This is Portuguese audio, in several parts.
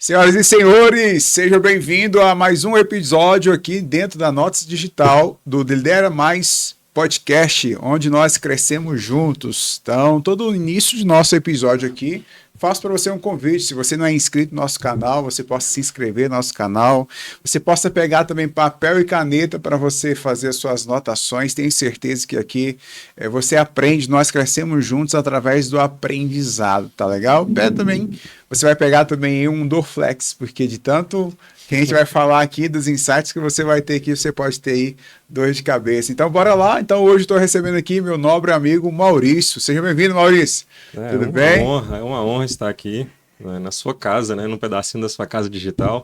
Senhoras e senhores, sejam bem-vindos a mais um episódio aqui dentro da Notas Digital do Lidera Mais Podcast, onde nós crescemos juntos. Então, todo o início do nosso episódio aqui, faço para você um convite. Se você não é inscrito no nosso canal, você possa se inscrever no nosso canal. Você possa pegar também papel e caneta para você fazer as suas anotações. Tenho certeza que aqui você aprende, nós crescemos juntos através do aprendizado, tá legal? Também, você vai pegar também um Dorflex, porque de tanto que a gente vai falar aqui dos insights que você vai ter aqui, você pode ter aí dor de cabeça. Então, bora lá. Então, hoje estou recebendo aqui meu nobre amigo Maurício. Seja bem-vindo, Maurício. Tudo bem? É uma honra estar aqui, né, na sua casa, né, num pedacinho da sua casa digital.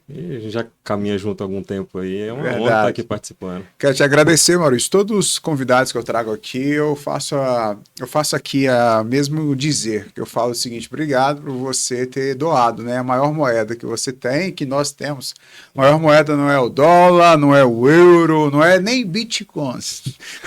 E a gente já caminha junto há algum tempo aí. É uma honra estar aqui participando. Quero te agradecer, Maurício. Todos os convidados que eu trago aqui, eu faço aqui a mesmo dizer, que eu falo o seguinte: obrigado por você ter doado, né? A maior moeda que você tem, que nós temos. A maior moeda não é o dólar, não é o euro, não é nem bitcoins.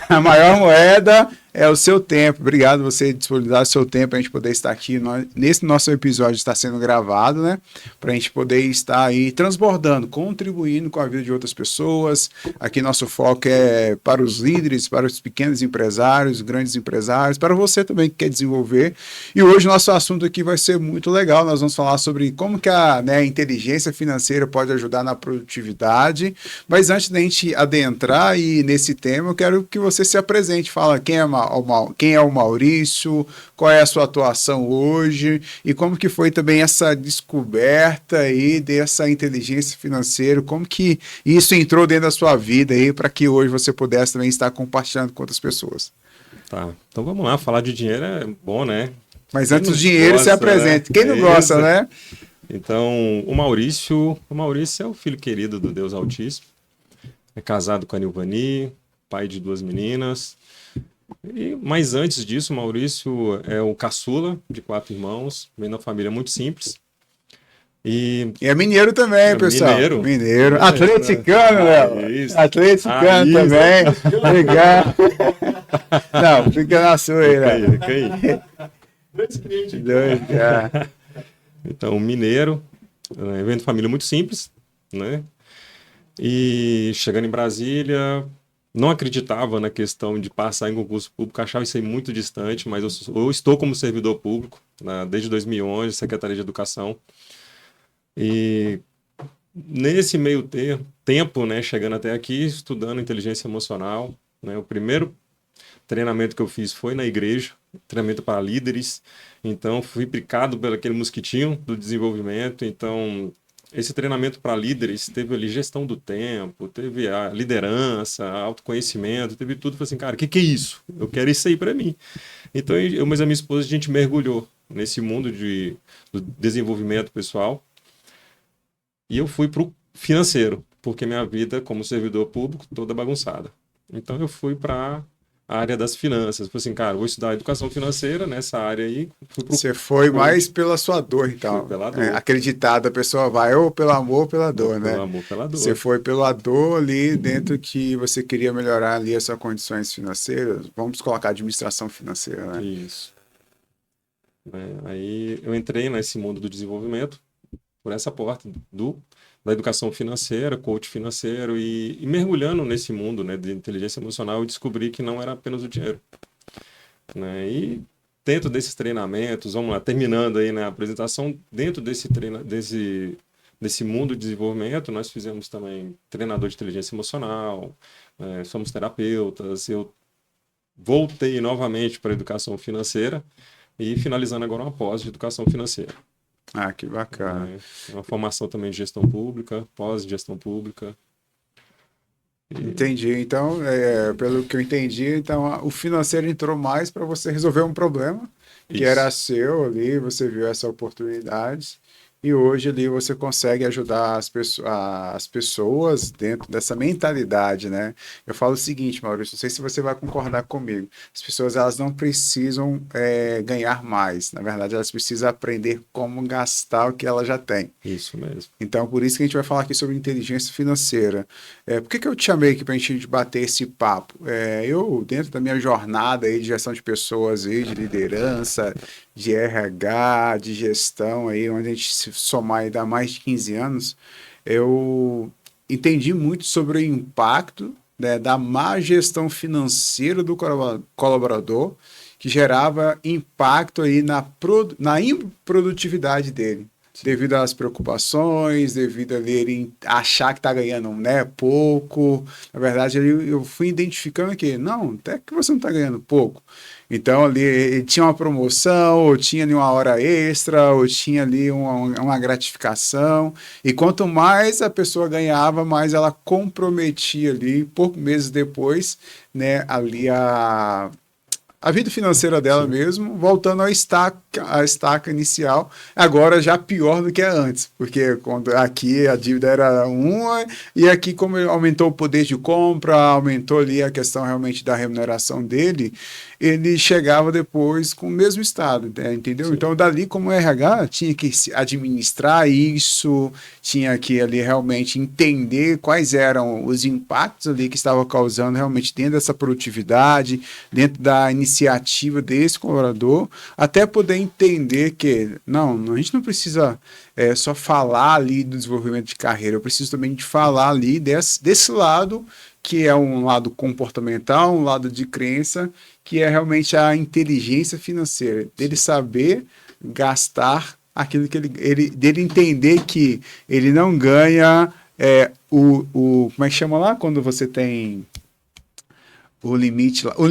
A maior moeda é o seu tempo. Obrigado por você disponibilizar o seu tempo para a gente poder estar aqui. Nesse nosso episódio está sendo gravado, né? Para a gente poder estar aí transbordando, contribuindo com a vida de outras pessoas. Aqui nosso foco é para os líderes, para os pequenos empresários, grandes empresários, para você também que quer desenvolver. E hoje nosso assunto aqui vai ser muito legal. Nós vamos falar sobre como que a inteligência financeira pode ajudar na produtividade. Mas antes da gente adentrar aí nesse tema, eu quero que você se apresente. Fala quem é o Maurício, qual é a sua atuação hoje e como que foi também essa descoberta aí dessa inteligência financeira, como que isso entrou dentro da sua vida aí para que hoje você pudesse também estar compartilhando com outras pessoas. Tá, então vamos lá, falar de dinheiro é bom, né? Mas antes do dinheiro, se apresente. Quem não gosta, né? Então, o Maurício é o filho querido do Deus Altíssimo, é casado com a Nilvani, pai de 2 meninas. Mas antes disso, o Maurício é o caçula de 4 irmãos, vem de uma família muito simples. E é mineiro também, pessoal. Mineiro. Atleticano, Léo. Atleticano também. Legal. Não, fica na sua aí, né? Fica aí. Então, mineiro, vem de família muito simples, né? E chegando em Brasília, não acreditava na questão de passar em concurso público, achava isso aí muito distante, mas eu estou como servidor público, né, desde 2011, Secretaria de Educação. E nesse meio tempo, né, chegando até aqui, estudando inteligência emocional, né, o primeiro treinamento que eu fiz foi na igreja, treinamento para líderes, então fui picado pelo aquele mosquitinho do desenvolvimento. Então esse treinamento para líderes teve ali gestão do tempo, teve a liderança, autoconhecimento, teve tudo. Falei assim, cara, o que é isso? Eu quero isso aí para mim. Então eu, mas a minha esposa, a gente mergulhou nesse mundo do desenvolvimento pessoal e eu fui para o financeiro, porque minha vida como servidor público toda bagunçada. Então eu fui para a área das finanças. Falei assim, cara, vou estudar educação financeira nessa área aí. Você foi mais pela sua dor, então. Fui pela dor. Acreditado, a pessoa vai ou pelo amor ou pela dor, né? Pelo amor, pela dor. Você foi pela dor ali dentro que você queria melhorar ali as suas condições financeiras. Vamos colocar administração financeira, né? Isso. Aí eu entrei nesse mundo do desenvolvimento por essa porta da educação financeira, coach financeiro e mergulhando nesse mundo, né, de inteligência emocional, eu descobri que não era apenas o dinheiro, né? E dentro desses treinamentos, vamos lá, terminando aí, né, a apresentação, dentro desse mundo de desenvolvimento, nós fizemos também treinador de inteligência emocional, somos terapeutas, eu voltei novamente para a educação financeira e finalizando agora uma pós de educação financeira. Ah, que bacana. Uma formação também de gestão pública, pós-gestão pública. Entendi. Então, pelo que eu entendi, então o financeiro entrou mais para você resolver um problema que era seu ali, você viu essa oportunidade e hoje ali você consegue ajudar as pessoas dentro dessa mentalidade, né? Eu falo o seguinte, Maurício, não sei se você vai concordar comigo. As pessoas, elas não precisam ganhar mais. Na verdade, elas precisam aprender como gastar o que elas já têm. Isso mesmo. Então, por isso que a gente vai falar aqui sobre inteligência financeira. Por que eu te chamei aqui para a gente bater esse papo? Eu, dentro da minha jornada aí de gestão de pessoas, aí, de liderança, de RH, de gestão, aí, onde a gente se somar aí dá mais de 15 anos, eu entendi muito sobre o impacto, né, da má gestão financeira do colaborador, que gerava impacto aí na improdutividade dele, devido às preocupações, devido a ele achar que está ganhando, né, pouco. Na verdade, eu fui identificando que, não, até que você não está ganhando pouco. Então, ali ele tinha uma promoção, ou tinha ali uma hora extra, ou tinha ali uma gratificação. E quanto mais a pessoa ganhava, mais ela comprometia ali, poucos meses depois, né, ali a vida financeira dela Sim. mesmo, voltando à estaca inicial, agora já pior do que antes, porque quando aqui a dívida era uma, e aqui como aumentou o poder de compra, aumentou ali a questão realmente da remuneração dele, ele chegava depois com o mesmo estado, né, entendeu? Sim. Então, dali como RH, tinha que administrar isso, tinha que ali realmente entender quais eram os impactos ali que estavam causando realmente dentro dessa produtividade, dentro da iniciativa desse colaborador, até poder entender que, não, a gente não precisa só falar ali do desenvolvimento de carreira, eu preciso também de falar ali desse lado, que é um lado comportamental, um lado de crença, que é realmente a inteligência financeira, dele saber gastar aquilo que dele entender que ele não ganha como é que chama lá? Quando você tem o limite lá. O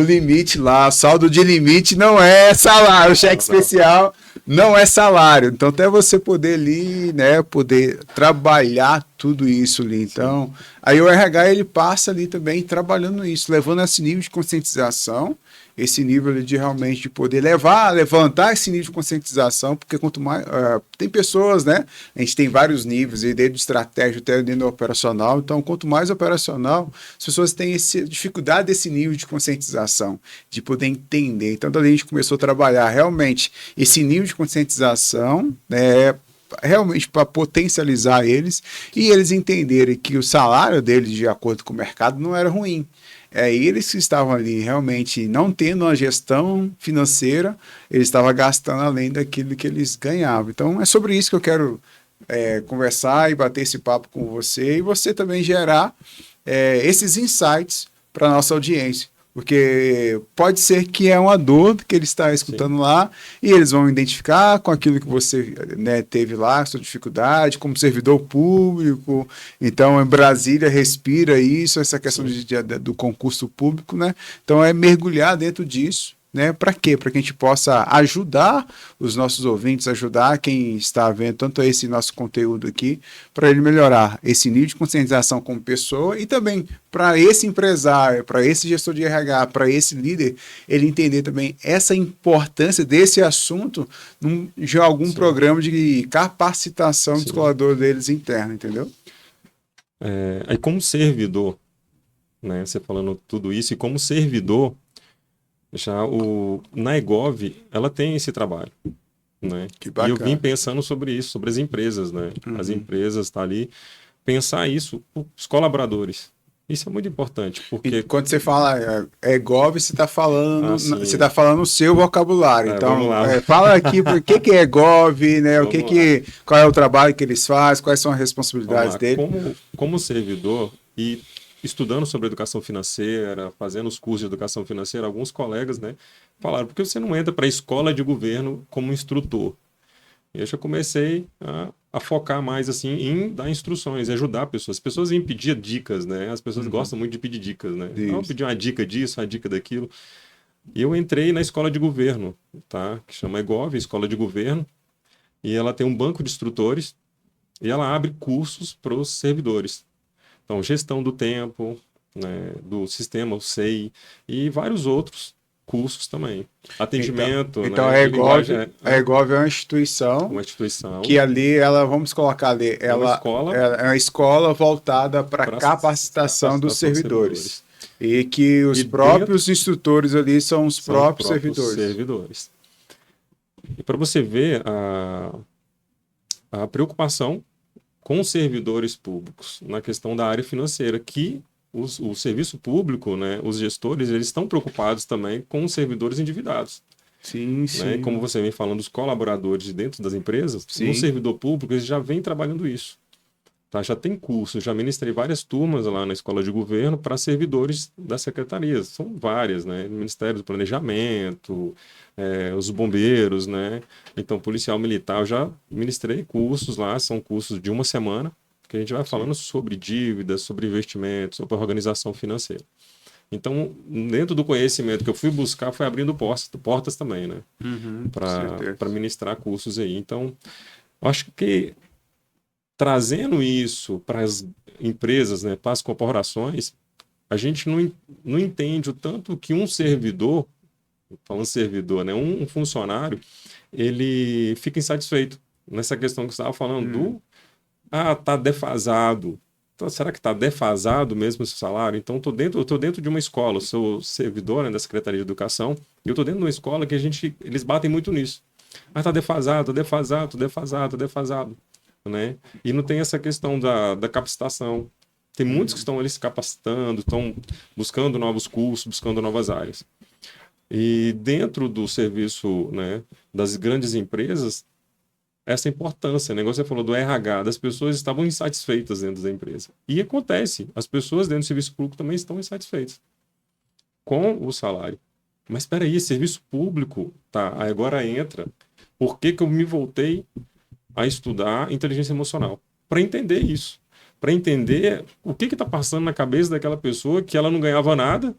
limite lá, saldo de limite não é salário, cheque Não, não. especial não é salário. Então, até você poder ali, né, poder trabalhar tudo isso ali. Sim. Então, aí o RH ele passa ali também trabalhando isso, levando esse nível de conscientização, esse nível ali de realmente de poder levantar esse nível de conscientização, porque quanto mais tem pessoas, né? A gente tem vários níveis, e desde estratégia até dentro do operacional. Então, quanto mais operacional, as pessoas têm essa dificuldade desse nível de conscientização, de poder entender. Então, daí a gente começou a trabalhar realmente esse nível de conscientização, né? Realmente para potencializar eles e eles entenderem que o salário deles, de acordo com o mercado, não era ruim. Eles que estavam ali realmente não tendo uma gestão financeira, eles estavam gastando além daquilo que eles ganhavam. Então, é sobre isso que eu quero conversar e bater esse papo com você e você também gerar esses insights para a nossa audiência. Porque pode ser que é uma dor que ele está Sim. escutando lá e eles vão identificar com aquilo que você, né, teve lá, sua dificuldade, como servidor público. Então, em Brasília respira isso, essa questão Sim. do concurso público, né? Então, é mergulhar dentro disso. Né? Para quê? Para que a gente possa ajudar os nossos ouvintes, ajudar quem está vendo tanto esse nosso conteúdo aqui, para ele melhorar esse nível de conscientização como pessoa e também para esse empresário, para esse gestor de RH, para esse líder, ele entender também essa importância desse assunto de algum Sim. programa de capacitação dos Sim. colaboradores deles interno, entendeu? Aí, como servidor, né? Você falando tudo isso, e como servidor, na Egov, ela tem esse trabalho, né? Que E eu vim bacana. pensando sobre isso, sobre as empresas, né? As Uhum. empresas tá ali, pensar isso, os colaboradores. Isso é muito importante, E porque, quando você fala gov, você assim, tá falando o seu vocabulário. vamos Então, lá, fala aqui o que que é gov, né? vamos lá, Qual é o trabalho que eles fazem, quais são as vamos responsabilidades lá. dele. Como servidor e estudando sobre educação financeira, fazendo os cursos de educação financeira, alguns colegas, né, falaram, por que você não entra para a escola de governo como instrutor? E eu já comecei a focar mais assim em dar instruções, ajudar pessoas. As pessoas em pedir dicas, né? As pessoas Uhum. gostam muito de pedir dicas, né? Ah, eu Isso. pedi uma dica disso, uma dica daquilo. E eu entrei na escola de governo, tá? Que chama EGOV, Escola de Governo, e ela tem um banco de instrutores e ela abre cursos para os servidores. Então, gestão do tempo, né? Do sistema, o SEI e vários outros cursos também. Então, Atendimento, então né? De linguagem A EGOV é uma instituição uma instituição, que ali ela, vamos colocar ali, é uma ela escola é uma escola voltada para para capacitação dos capacitação dos servidores. servidores. E que os E dentro próprios instrutores ali são os são os próprios próprios servidores. servidores. E para você ver a preocupação com os servidores públicos na questão da área financeira, que o serviço público, né, os gestores, eles estão preocupados também com os servidores endividados. Sim, né? sim. Como você vem falando, os colaboradores dentro das empresas, Sim. no servidor público, eles já vêm trabalhando isso. Tá? Já tem curso, já ministrei várias turmas lá na escola de governo para servidores das secretarias. São várias, né? Ministério do Planejamento, os bombeiros, né? Então, policial militar, eu já ministrei cursos lá, são cursos de uma semana, que a gente vai falando sobre dívidas, sobre investimentos, sobre organização financeira. Então, dentro do conhecimento que eu fui buscar, foi abrindo portas também, né? Com certeza. Para ministrar cursos aí. Então, eu acho que trazendo isso para as empresas, né, para as corporações, a gente não entende o tanto que um servidor, falando servidor, né, um funcionário, ele fica insatisfeito nessa questão que você estava falando tá defasado. Então, será que está defasado mesmo esse salário? Então, eu tô dentro de uma escola, eu sou servidor, né, da Secretaria de Educação, e eu estou dentro de uma escola que eles batem muito nisso. Mas está defasado, defasado, defasado, defasado, né? E não tem essa questão da capacitação. Tem muitos que estão ali se capacitando, estão buscando novos cursos, buscando novas áreas. E dentro do serviço, né, das grandes empresas, essa importância, né? Você falou do RH, das pessoas estavam insatisfeitas dentro da empresa. E acontece, as pessoas dentro do serviço público também estão insatisfeitas com o salário. Mas espera aí, serviço público, tá? Aí agora entra. Por que que eu me voltei a estudar inteligência emocional? Para entender isso. Para entender o que está passando na cabeça daquela pessoa que ela não ganhava nada,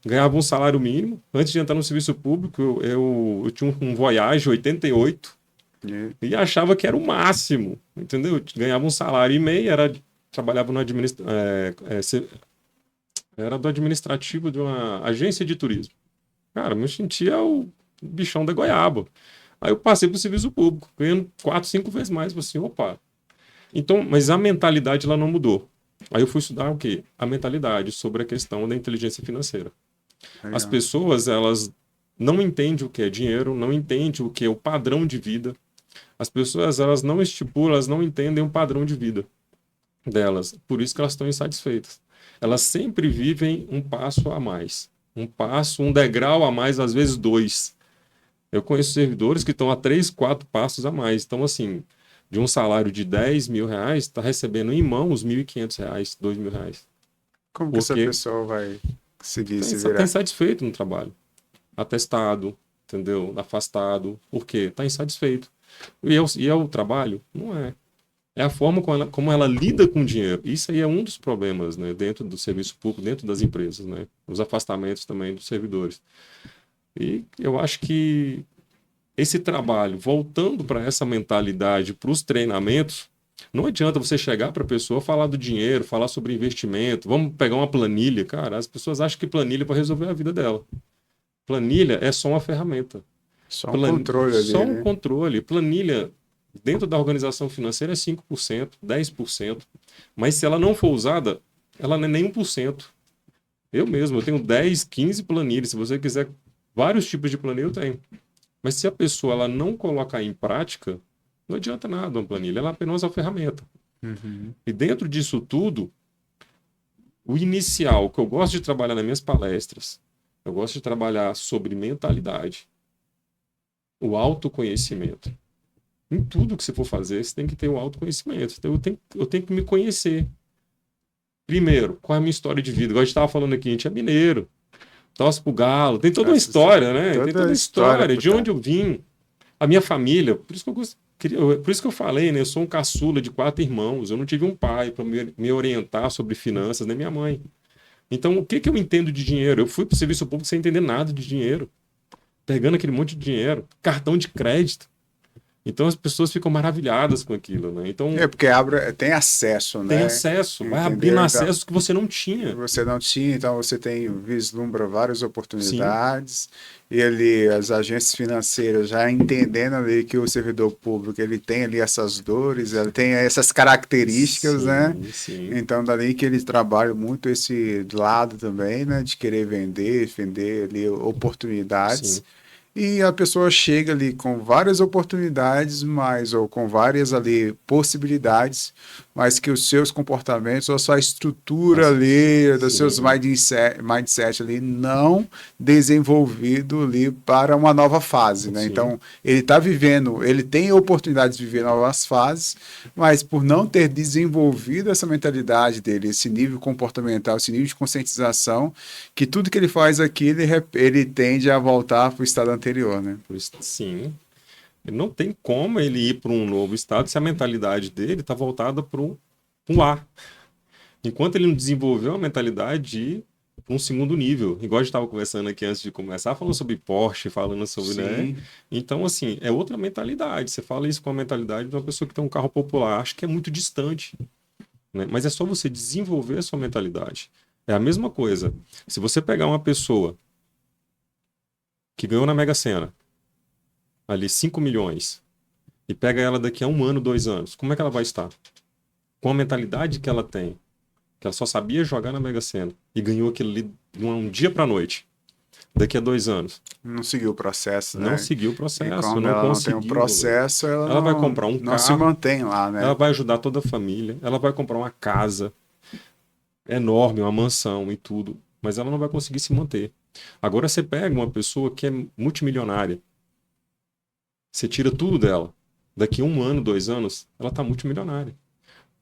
ganhava um salário mínimo. Antes de entrar no serviço público, eu tinha um Voyage 88 e achava que era o máximo, entendeu? Eu ganhava um salário e meio, trabalhava no era do administrativo de uma agência de turismo. Cara, eu me sentia o bichão da goiaba. Aí eu passei para o serviço público, ganhando 4, 5 vezes mais. Falei assim, opa. Então, mas a mentalidade ela não mudou. Aí eu fui estudar o quê? A mentalidade sobre a questão da inteligência financeira. Legal. As pessoas, elas não entendem o que é dinheiro, não entendem o que é o padrão de vida. As pessoas, elas não estipulam, elas não entendem o padrão de vida delas. Por isso que elas estão insatisfeitas. Elas sempre vivem um passo a mais. Um degrau a mais, às vezes 2. Eu conheço servidores que estão a 3, 4 passos a mais. Então, assim, de um salário de 10 mil reais, está recebendo em mãos R$ 1.500, R$ 2.000. Como que essa pessoa vai seguir se Está virar? insatisfeito no trabalho. Atestado, entendeu? Afastado. Por quê? Está insatisfeito. E é o trabalho? Não é. É a forma como ela lida com o dinheiro. Isso aí é um dos problemas, né? Dentro do serviço público, dentro das empresas, né? Os afastamentos também dos servidores. E eu acho que esse trabalho, voltando para essa mentalidade, para os treinamentos, não adianta você chegar para a pessoa falar do dinheiro, falar sobre investimento, vamos pegar uma planilha. Cara, as pessoas acham que planilha é para resolver a vida dela. Planilha é só uma ferramenta. Só um controle ali, Só um né? controle. Planilha, dentro da organização financeira, é 5%, 10%. Mas se ela não for usada, ela não é nem 1%. Eu tenho 10, 15 planilhas. Se você quiser vários tipos de planilha, eu tenho. Mas se a pessoa ela não colocar em prática, não adianta nada uma planilha. Ela é apenas uma ferramenta. E dentro disso tudo, o inicial, que eu gosto de trabalhar nas minhas palestras, eu gosto de trabalhar sobre mentalidade, o autoconhecimento. Em tudo que você for fazer, você tem que ter o autoconhecimento. Então, eu tenho que me conhecer. Primeiro, qual é a minha história de vida? Igual a gente estava falando aqui, a gente é mineiro, torce pro Galo, tem toda uma história, né? Tem toda uma história de onde eu vim, a minha família. Por isso que eu falei, né? Eu sou um caçula de 4 irmãos, eu não tive um pai para me orientar sobre finanças, nem minha mãe. Então, o que eu entendo de dinheiro? Eu fui para o serviço público sem entender nada de dinheiro, pegando aquele monte de dinheiro, cartão de crédito. Então as pessoas ficam maravilhadas com aquilo, né? Então porque tem acesso, né? tem acesso, vai Entendeu? abrindo Então, acessos que você não tinha. você não tinha, então você vislumbra várias Sim, oportunidades. E ali as agências financeiras já entendendo ali que o servidor público ele tem ali essas dores, ele tem essas características, né? sim. Então dali que eles trabalham muito esse lado também, né? De querer vender ali oportunidades. Sim. E a pessoa chega ali com várias oportunidades, mas ou com várias ali possibilidades, mas que os seus comportamentos, ou a sua estrutura ali, dos seus Sim, mindset ali não desenvolvido ali para uma nova fase, né? sim. Então, ele está vivendo, ele tem a oportunidade de viver novas fases, mas por não ter desenvolvido essa mentalidade dele, esse nível comportamental, esse nível de conscientização, que tudo que ele faz aqui, ele tende a voltar para o estado anterior, né? Sim. Não tem como ele ir para um novo estado se a mentalidade dele está voltada para um A. Enquanto ele não desenvolveu a mentalidade de ir para um segundo nível. Igual a gente estava conversando aqui antes de começar, falando sobre Porsche, falando sobre, né? Sim. Então, assim, é outra mentalidade. Você fala isso com a mentalidade de uma pessoa que tem um carro popular. Acho que é muito distante, né? Mas é só você desenvolver a sua mentalidade. É a mesma coisa. Se você pegar uma pessoa que ganhou na Mega Sena, ali 5 milhões, e pega ela daqui a 1 ano, 2 anos, como é que ela vai estar? Com a mentalidade que ela tem, que ela só sabia jogar na Mega Sena e ganhou aquilo ali de um dia para noite, daqui a 2 anos. Não seguiu o processo, Não né? seguiu o E processo, quando não ela não tem um conseguiu evoluir. processo, ela Ela vai comprar um não se carro, mantém lá, ela né? vai ajudar toda a família, ela vai comprar uma casa enorme, uma mansão e tudo, mas ela não vai conseguir se manter. Agora você pega uma pessoa que é multimilionária, você tira tudo dela. Daqui a 1 ano, 2 anos, ela está multimilionária.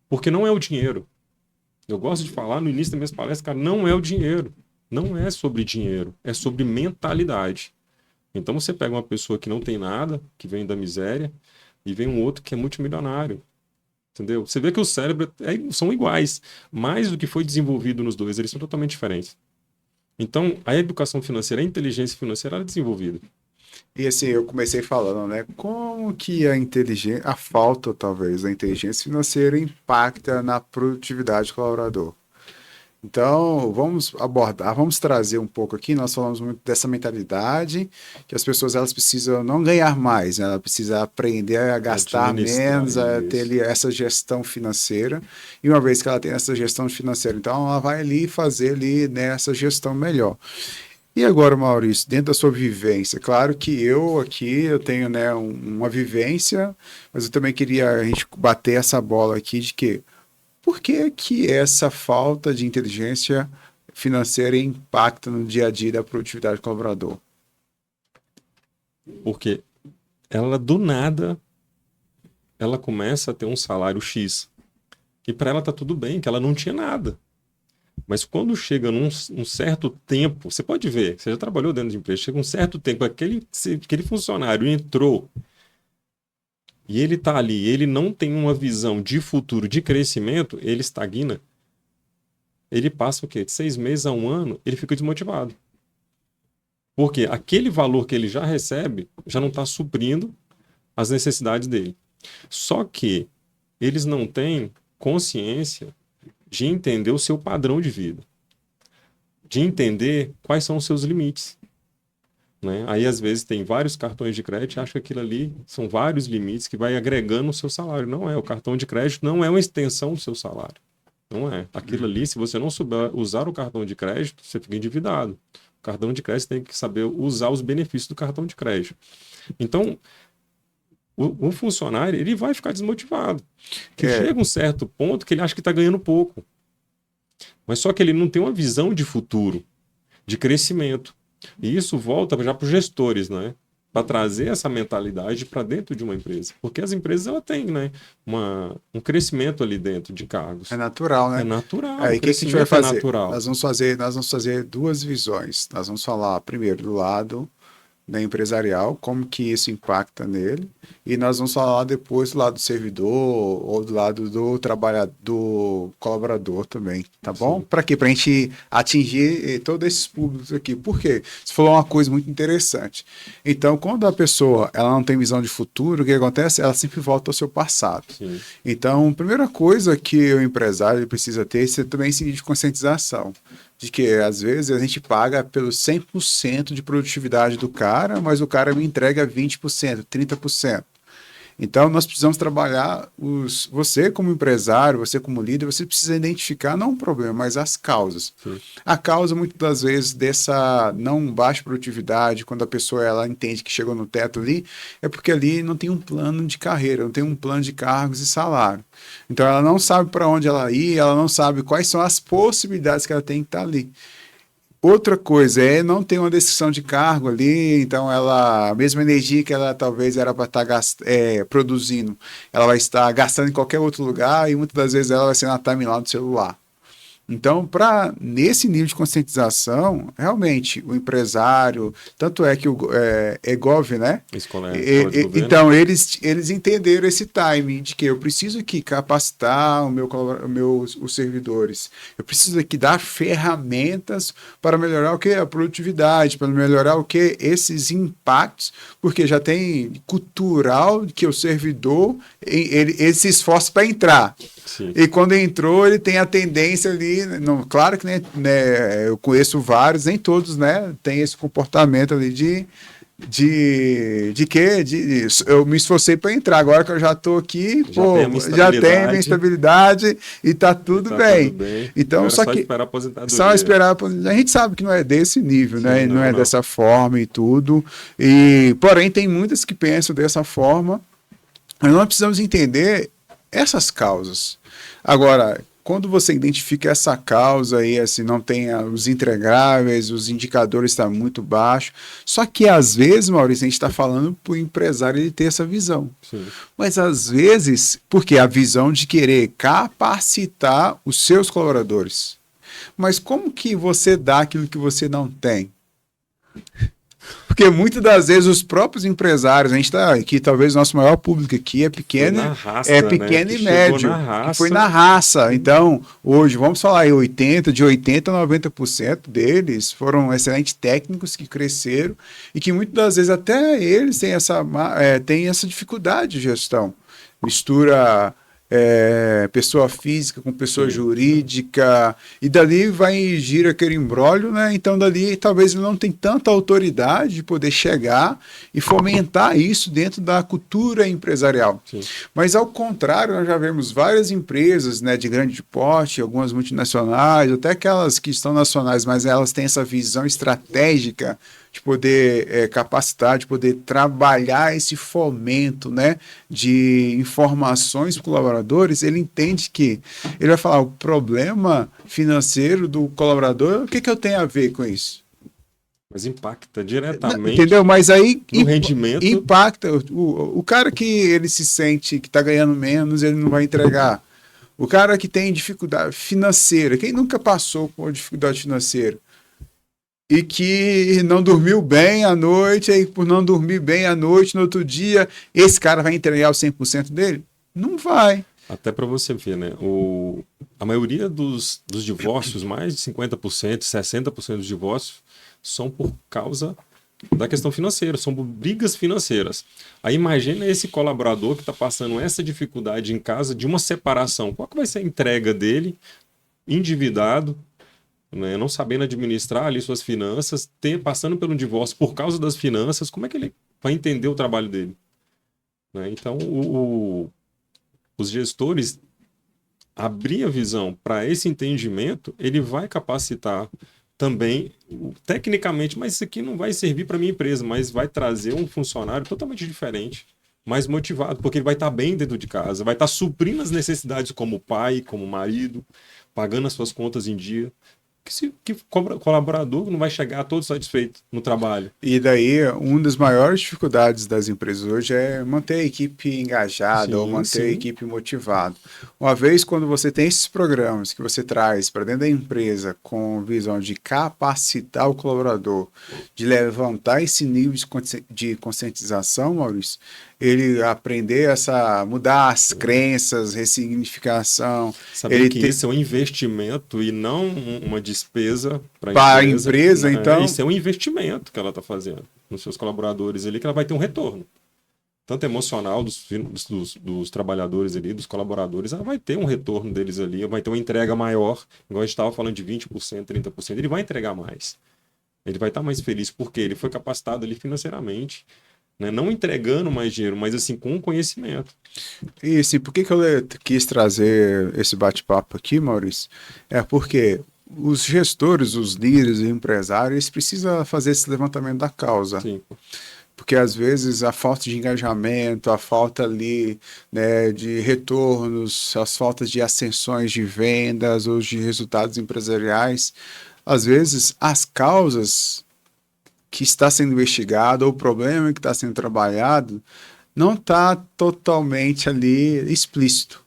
Porque não é o dinheiro. Eu gosto de falar no início das minhas palestras, cara, não é o dinheiro. Não é sobre dinheiro, é sobre mentalidade. Então você pega uma pessoa que não tem nada, que vem da miséria, e vem um outro que é multimilionário. Entendeu? Você vê que o cérebro são iguais, mas o que foi desenvolvido nos dois, eles são totalmente diferentes. Então, a educação financeira, a inteligência financeira, ela é desenvolvida. E assim, eu comecei falando, né? Como que a inteligência, a falta talvez da inteligência financeira impacta na produtividade do colaborador? Então, vamos abordar, vamos trazer um pouco aqui. Nós falamos muito dessa mentalidade que as pessoas elas precisam não ganhar mais, né? Ela precisa aprender a gastar Administrar menos, a ter isso. ali essa gestão financeira. E uma vez que ela tem essa gestão financeira, então ela vai ali fazer ali nessa gestão melhor. E agora, Maurício, dentro da sua vivência, claro que eu aqui eu tenho né, uma vivência, mas eu também queria a gente bater essa bola aqui de que por que que essa falta de inteligência financeira impacta no dia a dia da produtividade do colaborador? Porque ela, do nada, ela começa a ter um salário X. E para ela tá tudo bem, que ela não tinha nada. Mas quando chega num certo tempo, você pode ver, você já trabalhou dentro de empresa, chega um certo tempo, aquele funcionário entrou e ele tá ali, ele não tem uma visão de futuro, de crescimento, ele estagna. Ele passa o quê? De 6 meses a 1 ano, ele fica desmotivado. Porque aquele valor que ele já recebe já não está suprindo as necessidades dele. Só que eles não têm consciência de entender o seu padrão de vida, de entender quais são os seus limites. Né? Aí, às vezes, tem vários cartões de crédito e acha que aquilo ali são vários limites que vai agregando o seu salário. Não é. O cartão de crédito não é uma extensão do seu salário. Não é. Aquilo ali, se você não souber usar o cartão de crédito, você fica endividado. O cartão de crédito tem que saber usar os benefícios do cartão de crédito. Então, o funcionário ele vai ficar desmotivado. Que É, chega um certo ponto que ele acha que está ganhando pouco. Mas só que ele não tem uma visão de futuro, de crescimento. E isso volta já para os gestores, né? Para trazer essa mentalidade para dentro de uma empresa. Porque as empresas ela têm né? Um crescimento ali dentro de cargos. é natural, É né? natural, Aí o o que que a gente vai crescimento é fazer? natural. Nós vamos fazer duas visões. Nós vamos falar primeiro do lado né, empresarial, como que isso impacta nele, e nós vamos falar depois do lado do servidor ou do lado do trabalhador, do colaborador também, tá bom? Sim. Para quê? Para a gente atingir todos esses públicos aqui. Por quê? Você falou uma coisa muito interessante. Então, quando a pessoa ela não tem visão de futuro, o que acontece? Ela sempre volta ao seu passado. Sim. Então, a primeira coisa que o empresário precisa ter é também esse nível de conscientização de que às vezes a gente paga pelo 100% de produtividade do cara, mas o cara me entrega 20%, 30%. Então, nós precisamos trabalhar você como empresário, você como líder, você precisa identificar não o problema, mas as causas. Sim. A causa, muitas das vezes, dessa não baixa produtividade, quando a pessoa ela entende que chegou no teto ali, é porque ali não tem um plano de carreira, não tem um plano de cargos e salário. Então, ela não sabe para onde ela ir, ela não sabe quais são as possibilidades que ela tem que estar ali. Outra coisa é não ter uma descrição de cargo ali, então ela, a mesma energia que ela talvez era para estar produzindo, ela vai estar gastando em qualquer outro lugar e muitas das vezes ela vai ser na timeline do celular. Então, nesse nível de conscientização, realmente, o empresário, tanto é que o EGOV, né? Escola de governo. Então, eles entenderam esse timing de que eu preciso aqui capacitar os servidores, eu preciso aqui dar ferramentas para melhorar o que? A produtividade, para melhorar o que? Esses impactos, porque já tem cultural que o servidor, ele se esforça para entrar. Sim. E quando entrou, ele tem a tendência ali, não, claro que né, eu conheço vários, nem todos, né, tem esse comportamento ali de quê? Eu me esforcei para entrar, agora que eu já estou aqui, já tem a minha estabilidade e está tudo bem. Então, só que só esperar a aposentadoria. A gente sabe que não é desse nível, sim, né? Não é dessa forma e tudo. Porém, tem muitas que pensam dessa forma. Mas nós precisamos entender essas causas. Agora, quando você identifica essa causa e assim, não tem os entregáveis, os indicadores estão muito baixos, só que às vezes, Maurício, a gente está falando para o empresário ele ter essa visão. Sim. Mas às vezes, porque a visão de querer capacitar os seus colaboradores. Mas como que você dá aquilo que você não tem? Porque muitas das vezes os próprios empresários, a gente está aqui, talvez o nosso maior público aqui é pequeno, pequeno, né? E médio, que foi na raça. Então, hoje, vamos falar aí, de 80% a 90% deles foram excelentes técnicos que cresceram e que muitas das vezes até eles têm essa dificuldade de gestão. Mistura pessoa física com pessoa jurídica, e dali gira aquele imbróglio, né? Então dali talvez ele não tenha tanta autoridade de poder chegar e fomentar isso dentro da cultura empresarial. Sim. Mas ao contrário, nós já vemos várias empresas, né, de grande porte, algumas multinacionais, até aquelas que estão nacionais, mas elas têm essa visão estratégica de poder capacitar, de poder trabalhar esse fomento, né, de informações para colaboradores. Ele entende que ele vai falar o problema financeiro do colaborador, o que eu tenho a ver com isso? Mas impacta diretamente. Entendeu? Mas aí no rendimento. Impacta. O cara que ele se sente que está ganhando menos, ele não vai entregar. O cara que tem dificuldade financeira, quem nunca passou por dificuldade financeira? E que não dormiu bem à noite, aí por não dormir bem à noite, no outro dia, esse cara vai entregar o 100% dele? Não vai. Até para você ver, né? A maioria dos divórcios, mais de 50%, 60% dos divórcios, são por causa da questão financeira, são brigas financeiras. Aí imagina esse colaborador que está passando essa dificuldade em casa de uma separação. Qual que vai ser a entrega dele, endividado, né, não sabendo administrar ali suas finanças, passando pelo divórcio por causa das finanças, como é que ele vai entender o trabalho dele? Né? Então, os gestores abrir a visão para esse entendimento, ele vai capacitar também, tecnicamente, mas isso aqui não vai servir para minha empresa, mas vai trazer um funcionário totalmente diferente, mais motivado, porque ele vai estar bem dentro de casa, vai estar suprindo as necessidades como pai, como marido, pagando as suas contas em dia. Que colaborador não vai chegar todo satisfeito no trabalho. E daí, uma das maiores dificuldades das empresas hoje é manter a equipe engajada, ou manter a equipe motivada. Uma vez, quando você tem esses programas que você traz para dentro da empresa com visão de capacitar o colaborador, de levantar esse nível de conscientização, Maurício, ele aprender mudar as crenças, ressignificação. Saber que isso é um investimento e não uma despesa para a empresa, né? Então. Isso é um investimento que ela está fazendo nos seus colaboradores ali, que ela vai ter um retorno. Tanto emocional dos trabalhadores ali, dos colaboradores, ela vai ter um retorno deles ali, vai ter uma entrega maior, igual a gente estava falando de 20%, 30%, ele vai entregar mais. Ele vai estar mais feliz, porque ele foi capacitado ali financeiramente, né? Não entregando mais dinheiro, mas assim, com conhecimento. E assim, por que que eu quis trazer esse bate-papo aqui, Maurício? É porque os gestores, os líderes, os empresários, eles precisam fazer esse levantamento da causa. Sim, Porque às vezes a falta de engajamento, a falta ali, né, de retornos, as faltas de ascensões de vendas ou de resultados empresariais, às vezes as causas que está sendo investigado ou o problema que está sendo trabalhado não está totalmente ali explícito,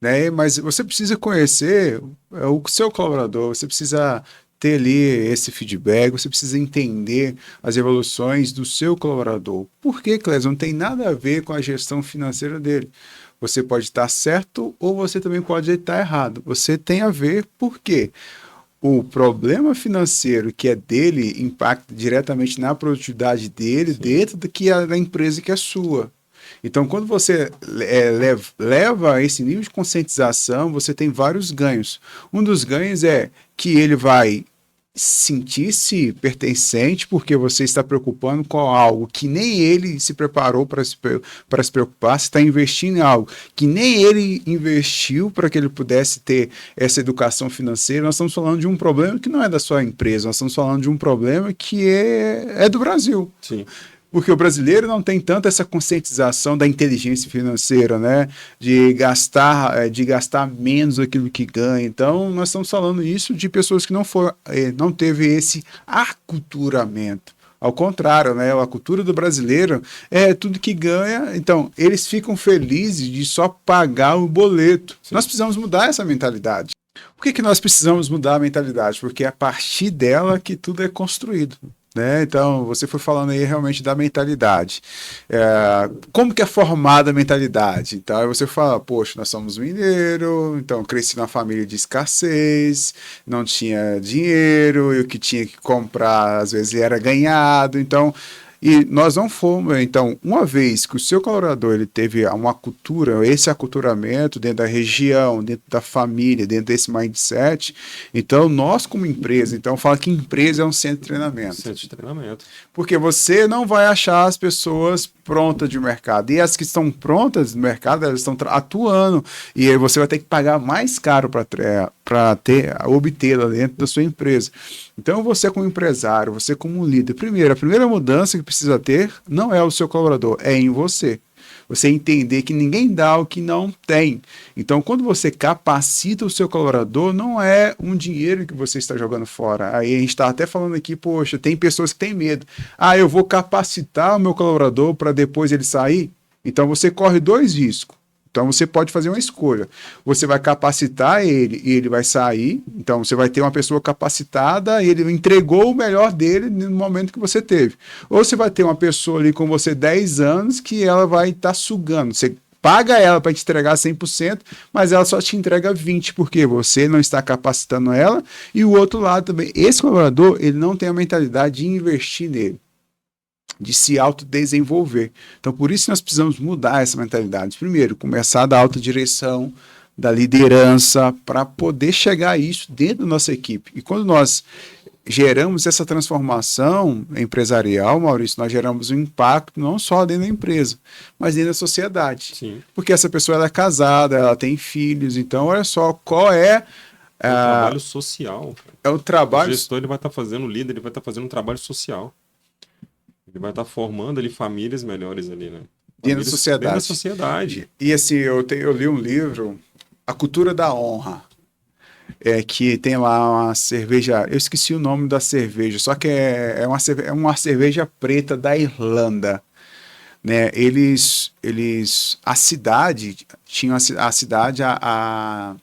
né? Mas você precisa conhecer o seu colaborador, você precisa ter ali esse feedback, você precisa entender as evoluções do seu colaborador. Por que, Clésio? Não tem nada a ver com a gestão financeira dele. Você pode estar certo ou você também pode estar errado. Você tem a ver por quê? O problema financeiro que é dele impacta diretamente na produtividade dele, sim, dentro da empresa que é sua. Então, quando você leva esse nível de conscientização, você tem vários ganhos. Um dos ganhos é que ele vai sentir-se pertencente porque você está preocupando com algo que nem ele se preparou para se preocupar, você está investindo em algo que nem ele investiu para que ele pudesse ter essa educação financeira. Nós estamos falando de um problema que não é da sua empresa, nós estamos falando de um problema que é do Brasil. sim. Porque o brasileiro não tem tanto essa conscientização da inteligência financeira, né? De gastar menos aquilo que ganha. Então, nós estamos falando isso de pessoas que não teve esse aculturamento. Ao contrário, né? A cultura do brasileiro é tudo que ganha. Então, eles ficam felizes de só pagar o boleto. Sim. Nós precisamos mudar essa mentalidade. Por que nós precisamos mudar a mentalidade? Porque é a partir dela que tudo é construído. Né? Então, você foi falando aí realmente da mentalidade. Como que é formada a mentalidade? Então, aí você fala, poxa, nós somos mineiros, então cresci numa família de escassez, não tinha dinheiro, e o que tinha que comprar, às vezes, era ganhado. Então, e nós não fomos, então, uma vez que o seu colaborador ele teve uma cultura, esse aculturamento dentro da região, dentro da família, dentro desse mindset, então nós como empresa, então fala que empresa é um centro de treinamento. Centro de treinamento. Porque você não vai achar as pessoas prontas de mercado. E as que estão prontas no mercado, elas estão atuando. E aí você vai ter que pagar mais caro para obtê-la dentro da sua empresa. Então, você como empresário, você como líder, a primeira mudança que precisa ter não é o seu colaborador, é em você. Você entender que ninguém dá o que não tem. Então, quando você capacita o seu colaborador, não é um dinheiro que você está jogando fora. Aí a gente está até falando aqui, poxa, tem pessoas que têm medo. Eu vou capacitar o meu colaborador para depois ele sair? Então, você corre dois riscos. Então, você pode fazer uma escolha. Você vai capacitar ele e ele vai sair. Então, você vai ter uma pessoa capacitada e ele entregou o melhor dele no momento que você teve. Ou você vai ter uma pessoa ali com você 10 anos que ela vai estar sugando. Você paga ela para te entregar 100%, mas ela só te entrega 20%, porque você não está capacitando ela. E o outro lado também, esse colaborador, ele não tem a mentalidade de investir nele, de se autodesenvolver. Então, por isso nós precisamos mudar essa mentalidade. Primeiro, começar da autodireção, da liderança, para poder chegar a isso dentro da nossa equipe. E quando nós geramos essa transformação empresarial, Maurício, nós geramos um impacto não só dentro da empresa, mas dentro da sociedade. Sim. Porque essa pessoa ela é casada, ela tem filhos, então olha só qual é o trabalho social. É o trabalho. O gestor ele vai estar fazendo, o líder ele vai estar fazendo um trabalho social. Ele vai estar formando ali famílias melhores ali, né? Dentro da sociedade. Dentro da sociedade. E assim, eu li um livro, A Cultura da Honra, que tem lá uma cerveja, eu esqueci o nome da cerveja, só que é uma cerveja preta da Irlanda. Né? A cidade, a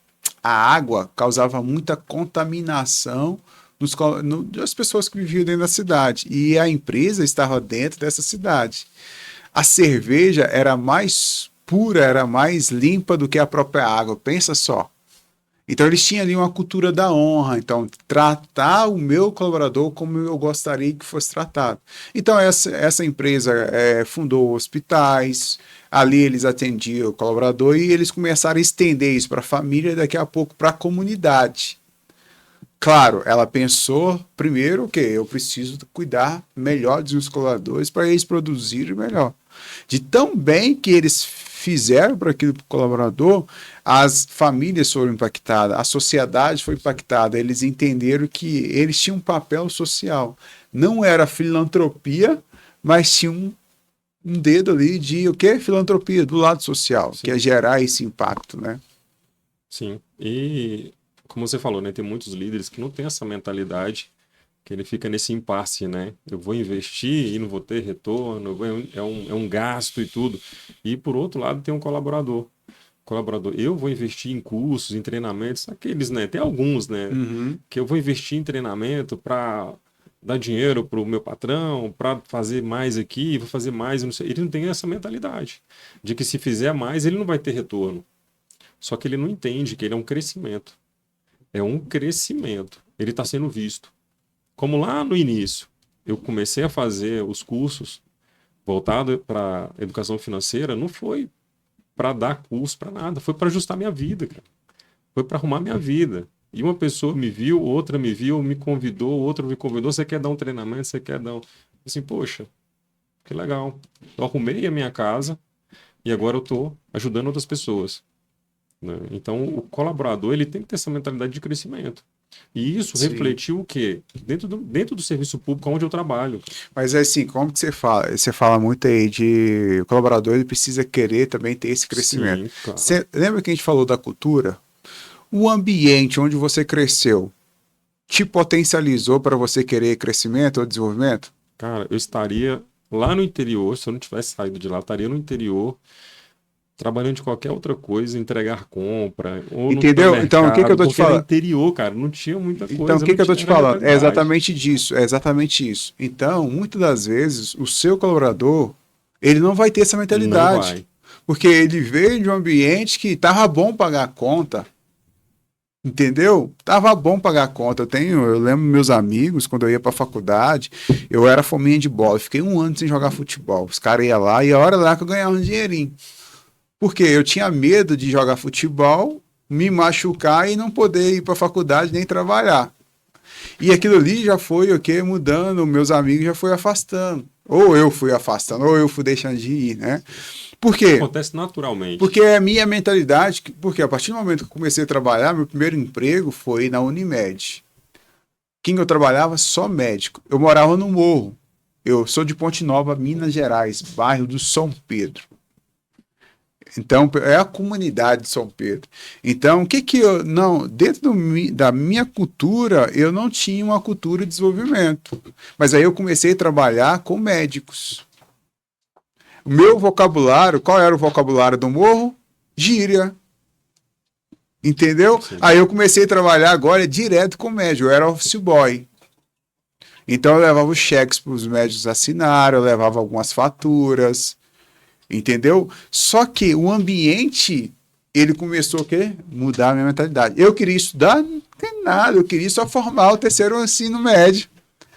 água causava muita contaminação das pessoas que viviam dentro da cidade. E a empresa estava dentro dessa cidade. A cerveja era mais pura, era mais limpa do que a própria água. Pensa só. Então, eles tinham ali uma cultura da honra. Então, tratar o meu colaborador como eu gostaria que fosse tratado. Então, essa empresa fundou hospitais. Ali eles atendiam o colaborador e eles começaram a estender isso para a família e daqui a pouco para a comunidade. Claro, ela pensou primeiro que eu preciso cuidar melhor dos meus colaboradores para eles produzirem melhor. De tão bem que eles fizeram para aquilo para o colaborador, as famílias foram impactadas, a sociedade foi impactada, eles entenderam que eles tinham um papel social. Não era filantropia, mas tinha um dedo ali de o quê? Filantropia, do lado social, Sim. que é gerar esse impacto, né? Sim. E como você falou, né, tem muitos líderes que não têm essa mentalidade, que ele fica nesse impasse, né? Eu vou investir e não vou ter retorno, é um gasto e tudo. E por outro lado tem um colaborador. Colaborador, eu vou investir em cursos, em treinamentos, aqueles, né? Tem alguns, né? Uhum. Que eu vou investir em treinamento para dar dinheiro para o meu patrão, para fazer mais aqui, vou fazer mais, não sei. Ele não tem essa mentalidade de que se fizer mais, ele não vai ter retorno. Só que ele não entende que ele é um crescimento. É um crescimento. Ele está sendo visto. Como lá no início, eu comecei a fazer os cursos voltados para educação financeira, não foi para dar curso para nada, foi para ajustar minha vida, cara. Foi para arrumar minha vida. E uma pessoa me viu, me convidou, outra me convidou, você quer dar um treinamento, você quer dar um... Assim, poxa, que legal. Eu arrumei a minha casa e agora eu estou ajudando outras pessoas, né? Então, o colaborador, ele tem que ter essa mentalidade de crescimento. E isso Sim. refletiu o quê? Dentro do serviço público onde eu trabalho. Mas é assim, como que você fala? Você fala muito aí de o colaborador, ele precisa querer também ter esse crescimento. Sim, claro. Você lembra que a gente falou da cultura? O ambiente onde você cresceu te potencializou para você querer crescimento ou desenvolvimento? Cara, eu estaria lá no interior, se eu não tivesse saído de lá, eu estaria no interior, trabalhando de qualquer outra coisa, entregar compra, ou no Entendeu? Então, o que que eu supermercado, tô te porque era falando? interior, cara, não tinha muita Então, coisa, o que não que eu tô tinha te era falando? É realidade. exatamente disso, é exatamente isso. Então, muitas das vezes, o seu colaborador, ele não vai ter essa Não mentalidade, vai. porque ele veio de um ambiente que tava bom pagar a conta, entendeu? Tava bom pagar a conta. Eu lembro meus amigos, quando eu ia pra faculdade, eu era fominha de bola, eu fiquei um ano sem jogar futebol. Os caras iam lá e a hora lá que eu ganhava um dinheirinho. Porque eu tinha medo de jogar futebol, me machucar e não poder ir pra faculdade nem trabalhar. E aquilo ali já foi o que mudando, meus amigos já foi afastando. Ou eu fui afastando, ou eu fui deixando de ir, né? Por quê? Acontece naturalmente. Porque é a minha mentalidade, porque a partir do momento que eu comecei a trabalhar, meu primeiro emprego foi na Unimed. Quem eu trabalhava? Só médico. Eu morava no morro. Eu sou de Ponte Nova, Minas Gerais, bairro do São Pedro. Então, é a comunidade de São Pedro. Então, o que que eu. Não, da minha cultura, eu não tinha uma cultura de desenvolvimento. Mas aí eu comecei a trabalhar com médicos. O meu vocabulário, qual era o vocabulário do morro? Gíria. Entendeu? Sim. Aí eu comecei a trabalhar agora direto com médico. Eu era office boy. Então eu levava os cheques para os médicos assinarem, eu levava algumas faturas. Entendeu? Só que o ambiente, ele começou o quê? Mudar a minha mentalidade. Eu queria estudar, não tem nada, eu queria só formar o terceiro ensino médio.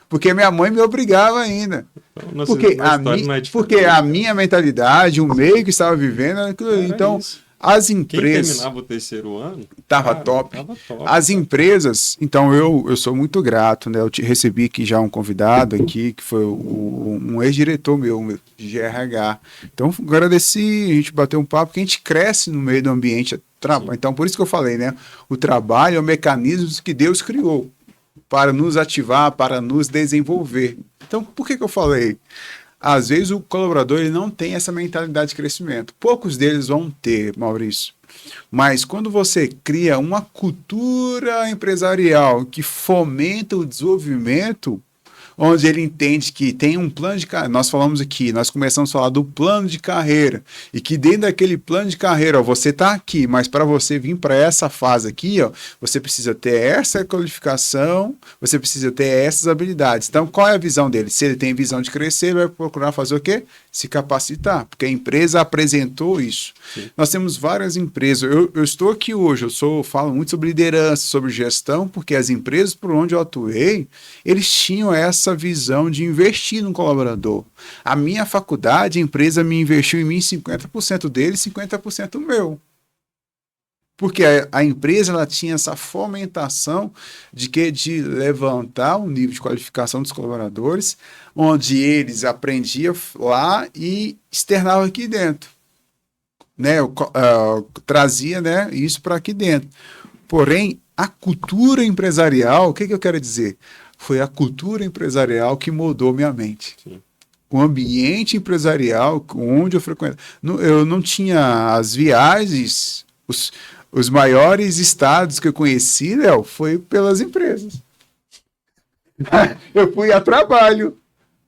Porque minha mãe me obrigava ainda. Então, nossa, Porque nossa a, história mi, não é porque diferente, a cara. minha mentalidade, o meio que estava vivendo, era aquilo ali. Era Então, isso. as Quem empresas. terminava o terceiro ano, Tava cara, top. tava top, As cara. empresas, então eu sou muito grato, né? Recebi aqui já um convidado aqui, que foi um ex-diretor meu de RH. Então, agradeci, a gente bateu um papo, que a gente cresce no meio do ambiente. Então, por isso que eu falei, né? O trabalho é o mecanismo que Deus criou para nos ativar, para nos desenvolver. Então, por que eu falei? Às vezes o colaborador ele não tem essa mentalidade de crescimento. Poucos deles vão ter, Maurício. Mas quando você cria uma cultura empresarial que fomenta o desenvolvimento, onde ele entende que tem um plano de carreira. Nós falamos aqui, nós começamos a falar do plano de carreira, e que dentro daquele plano de carreira, ó, você está aqui, mas para você vir para essa fase aqui, ó, você precisa ter essa qualificação, você precisa ter essas habilidades. Então, qual é a visão dele? Se ele tem visão de crescer, ele vai procurar fazer o quê? Se capacitar, porque a empresa apresentou isso. Sim. Nós temos várias empresas. Eu estou aqui hoje, falo muito sobre liderança, sobre gestão, porque as empresas por onde eu atuei, eles tinham essa visão de investir no colaborador. A minha faculdade, a empresa me investiu em mim 50% dele, 50% meu. Porque a empresa ela tinha essa fomentação de levantar o nível de qualificação dos colaboradores, onde eles aprendiam lá e externavam aqui dentro, né? Trazia, né, isso para aqui dentro. Porém, a cultura empresarial, o que eu quero dizer? Foi a cultura empresarial que mudou minha mente. Sim. O ambiente empresarial onde eu frequento. Eu não tinha as viagens, os maiores estados que eu conheci, Léo, foi pelas empresas. Eu fui a trabalho.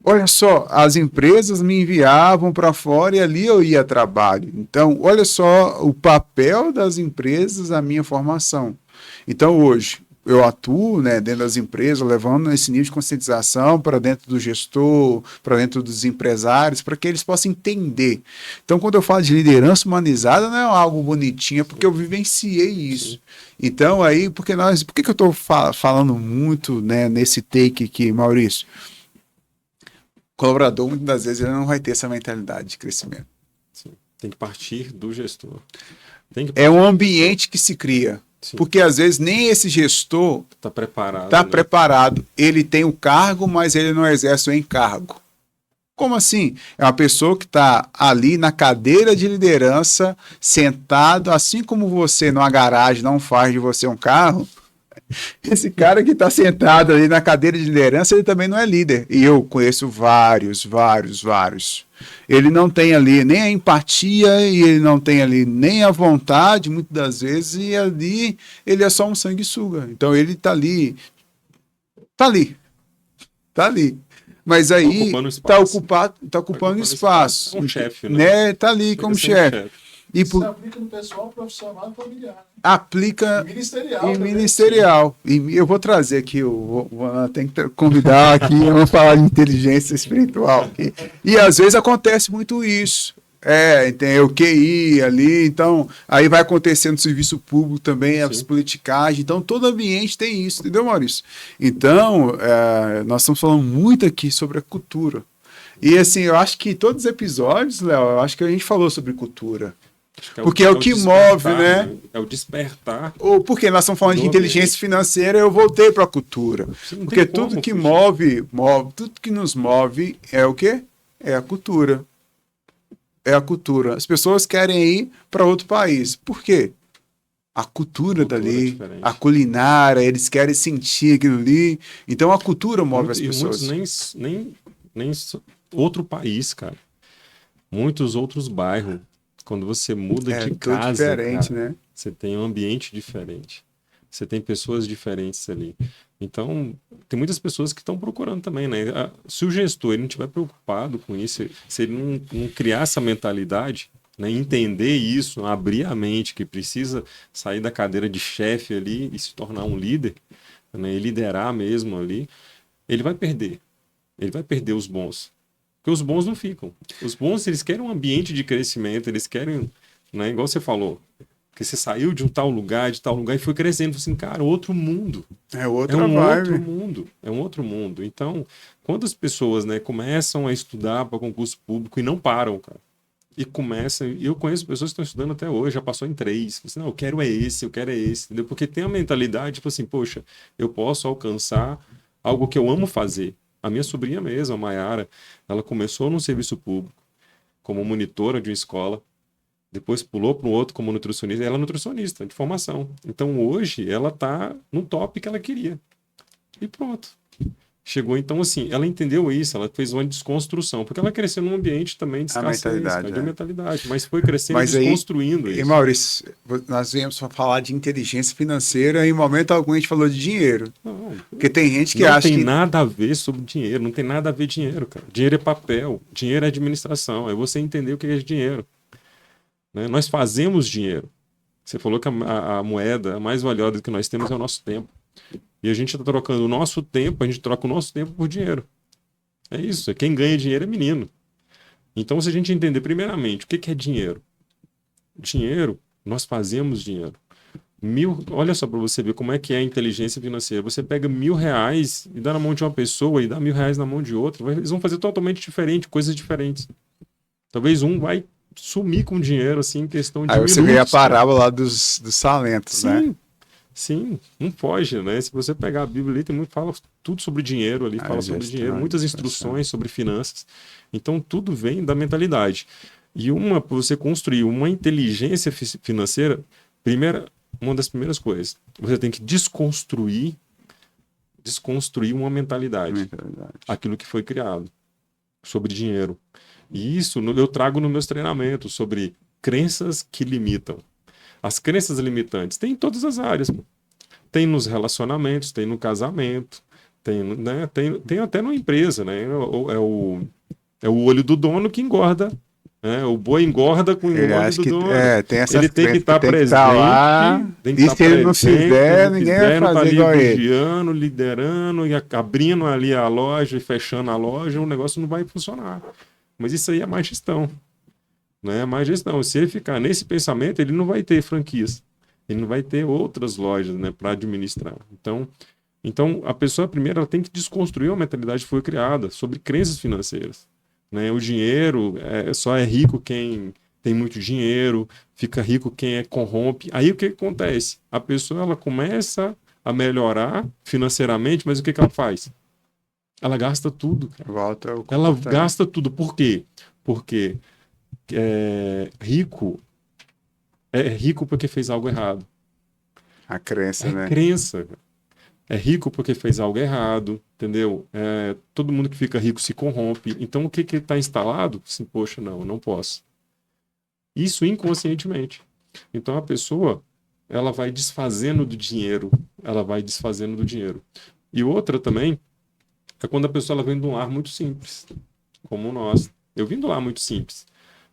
Olha só, as empresas me enviavam para fora e ali eu ia a trabalho. Então, olha só o papel das empresas na minha formação. Então, hoje, eu atuo, né, dentro das empresas, levando esse nível de conscientização para dentro do gestor, para dentro dos empresários, para que eles possam entender. Então, quando eu falo de liderança humanizada, não é algo bonitinho, é porque eu vivenciei isso. Então, aí, por que eu estou falando muito, né, nesse take aqui, Maurício? O colaborador, muitas das vezes, ele não vai ter essa mentalidade de crescimento. Sim. Tem que partir do gestor. É um ambiente que se cria. Sim. Porque às vezes nem esse gestor está preparado. Está preparado. Ele tem o cargo, mas ele não exerce o encargo. Como assim? É uma pessoa que está ali na cadeira de liderança, sentado, assim como você numa garagem não faz de você um carro. Esse cara que está sentado ali na cadeira de liderança, ele também não é líder. E eu conheço vários. Ele não tem ali nem a empatia e ele não tem ali nem a vontade, muitas das vezes, e ali ele é só um sanguessuga. Então ele está ali. Mas aí está ocupando espaço. É um chefe, né? Está ali como chefe. Isso aplica no pessoal profissional e familiar. Aplica e ministerial. E eu vou trazer aqui, tem que convidar aqui, vamos falar de inteligência espiritual aqui. E às vezes acontece muito isso. Tem o QI ali, então aí vai acontecer no serviço público também, as politicagens, então todo ambiente tem isso, entendeu, Maurício? Então, nós estamos falando muito aqui sobre a cultura. E assim, eu acho que todos os episódios, Léo, eu acho que a gente falou sobre cultura. Porque é o que move, né? É o despertar. Ou porque nós estamos falando de inteligência financeira, eu voltei para a cultura. Porque tudo que move, tudo que nos move é o quê? É a cultura. É a cultura. As pessoas querem ir para outro país. Por quê? A cultura dali, diferente. A culinária, eles querem sentir aquilo ali. Então a cultura move as pessoas. E muitos nem outro país, cara. Muitos outros bairros. Quando você muda de casa, diferente, cara, né? Você tem um ambiente diferente. Você tem pessoas diferentes ali. Então, tem muitas pessoas que estão procurando também, né? Se o gestor ele não estiver preocupado com isso, se ele não criar essa mentalidade, né? Entender isso, abrir a mente, que precisa sair da cadeira de chefe ali e se tornar um líder, né? E liderar mesmo ali, ele vai perder. Ele vai perder os bons. Porque os bons não ficam. Os bons, eles querem um ambiente de crescimento, eles querem, né, igual você falou, que você saiu de um tal lugar, e foi crescendo, assim, cara, outro mundo. É outro mundo. É um outro mundo. Então, quando as pessoas, né, começam a estudar para concurso público e não param, cara, e começam, e eu conheço pessoas que estão estudando até hoje, já passou em 3, assim, não, eu quero esse, entendeu? Porque tem a mentalidade, tipo assim, poxa, eu posso alcançar algo que eu amo fazer. A minha sobrinha mesmo, a Mayara, ela começou no serviço público como monitora de uma escola, depois pulou para um outro como nutricionista. Ela é nutricionista de formação. Então hoje ela está no top que ela queria. E pronto. Chegou, então, assim, ela entendeu isso, ela fez uma desconstrução, porque ela cresceu num ambiente também de escassez, de mentalidade, mas foi crescendo e desconstruindo isso. E Maurício, nós viemos falar de inteligência financeira e em momento algum a gente falou de dinheiro. Não, porque tem gente que acha que... Não tem nada a ver sobre dinheiro, não tem nada a ver dinheiro, cara. Dinheiro é papel, dinheiro é administração, é você entender o que é dinheiro. Né? Nós fazemos dinheiro. Você falou que a moeda mais valiosa que nós temos é o nosso tempo. E a gente está trocando o nosso tempo, a gente troca o nosso tempo por dinheiro. É isso, quem ganha dinheiro é menino. Então, se a gente entender primeiramente o que é dinheiro. Dinheiro, nós fazemos dinheiro. Olha só para você ver como é que é a inteligência financeira. Você pega R$1.000 e dá na mão de uma pessoa e dá R$1.000 na mão de outra. Eles vão fazer totalmente diferente, coisas diferentes. Talvez um vai sumir com dinheiro, assim, em questão de Aí você minutos, vê a cara. parábola lá dos talentos, né? Sim, sim, não foge, né? Se você pegar a Bíblia ali, tem muito, fala tudo sobre dinheiro ali, fala sobre dinheiro, Gestão, muitas administração. instruções sobre finanças. Então, tudo vem da mentalidade. E para você construir uma inteligência financeira, uma das primeiras coisas, você tem que desconstruir uma mentalidade, Mentalidade. aquilo que foi criado sobre dinheiro. E isso eu trago nos meus treinamentos sobre crenças que limitam. As crenças limitantes tem em todas as áreas. Pô. Tem nos relacionamentos, tem no casamento, tem, né, tem até na empresa, né? É o olho do dono que engorda. Né? O boi engorda com o Ele olho acha do que dono. tem essas Ele tem que crenças que estar tem que estar lá. presente, tem que E estar se ele não presente, fizer, se não ninguém vai fizer, não tá fazer ali igual ele. vigiando, liderando, e abrindo ali a loja e fechando a loja, o negócio não vai funcionar. Mas isso aí é má gestão. Né? É má gestão. Se ele ficar nesse pensamento, ele não vai ter franquias. Ele não vai ter outras lojas, né, para administrar. Então, a pessoa primeiro ela tem que desconstruir uma mentalidade que foi criada sobre crenças financeiras. Né? O dinheiro só é rico quem tem muito dinheiro, fica rico quem corrompe. Aí o que acontece? A pessoa ela começa a melhorar financeiramente, mas o que ela faz? Ela gasta tudo. Cara. Volta o Ela comportamento. gasta tudo. Por quê? Porque rico é rico porque fez algo errado. A crença, É né? crença. É rico porque fez algo errado, entendeu? Todo mundo que fica rico se corrompe. Então o que está instalado? Assim, poxa, não, eu não posso. Isso inconscientemente. Então a pessoa ela vai desfazendo do dinheiro. Ela vai desfazendo do dinheiro. E outra também é quando a pessoa ela vem de um lar muito simples, como nós. Eu vim de um lar muito simples.